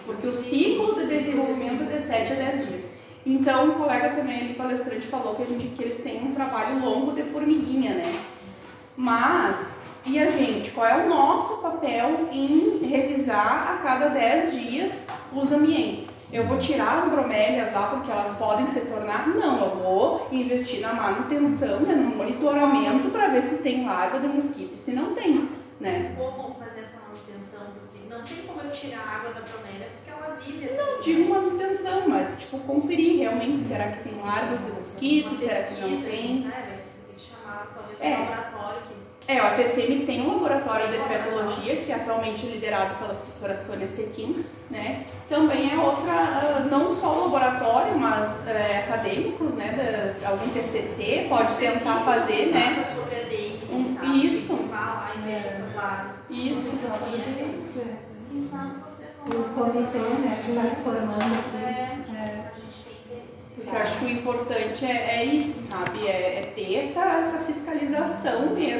Porque o ciclo de desenvolvimento é de 7 a 10 dias. Então, o colega também ali, palestrante, falou que eles têm um trabalho longo de formiguinha, né? Mas, e a gente? Qual é o nosso papel em revisar a cada 10 dias os ambientes? Eu vou tirar as bromélias lá porque elas podem se tornar? Não, eu vou investir na manutenção, né, no monitoramento para ver se tem larva de mosquito, se não tem, né? Como fazer essa manutenção? Porque não tem como eu tirar a água da bromélia porque ela vive assim. Não digo manutenção, mas tipo conferir realmente, será que tem larvas de mosquito, será que não tem? Tem que chamar talvez um laboratório que... O FSM tem um laboratório de herpetologia, que é atualmente liderado pela professora Sônia Sequim, né? Também é outra, não só o laboratório, mas acadêmicos, né? Algum TCC pode tentar fazer, né? Sobre a dengue, Isso. Falar e ver essas larvas. Isso. Quem sabe vocês O vão comitê, né, que está se formando aqui. a gente tem interesse. Porque eu acho que o importante é isso, sabe? É ter essa fiscalização mesmo.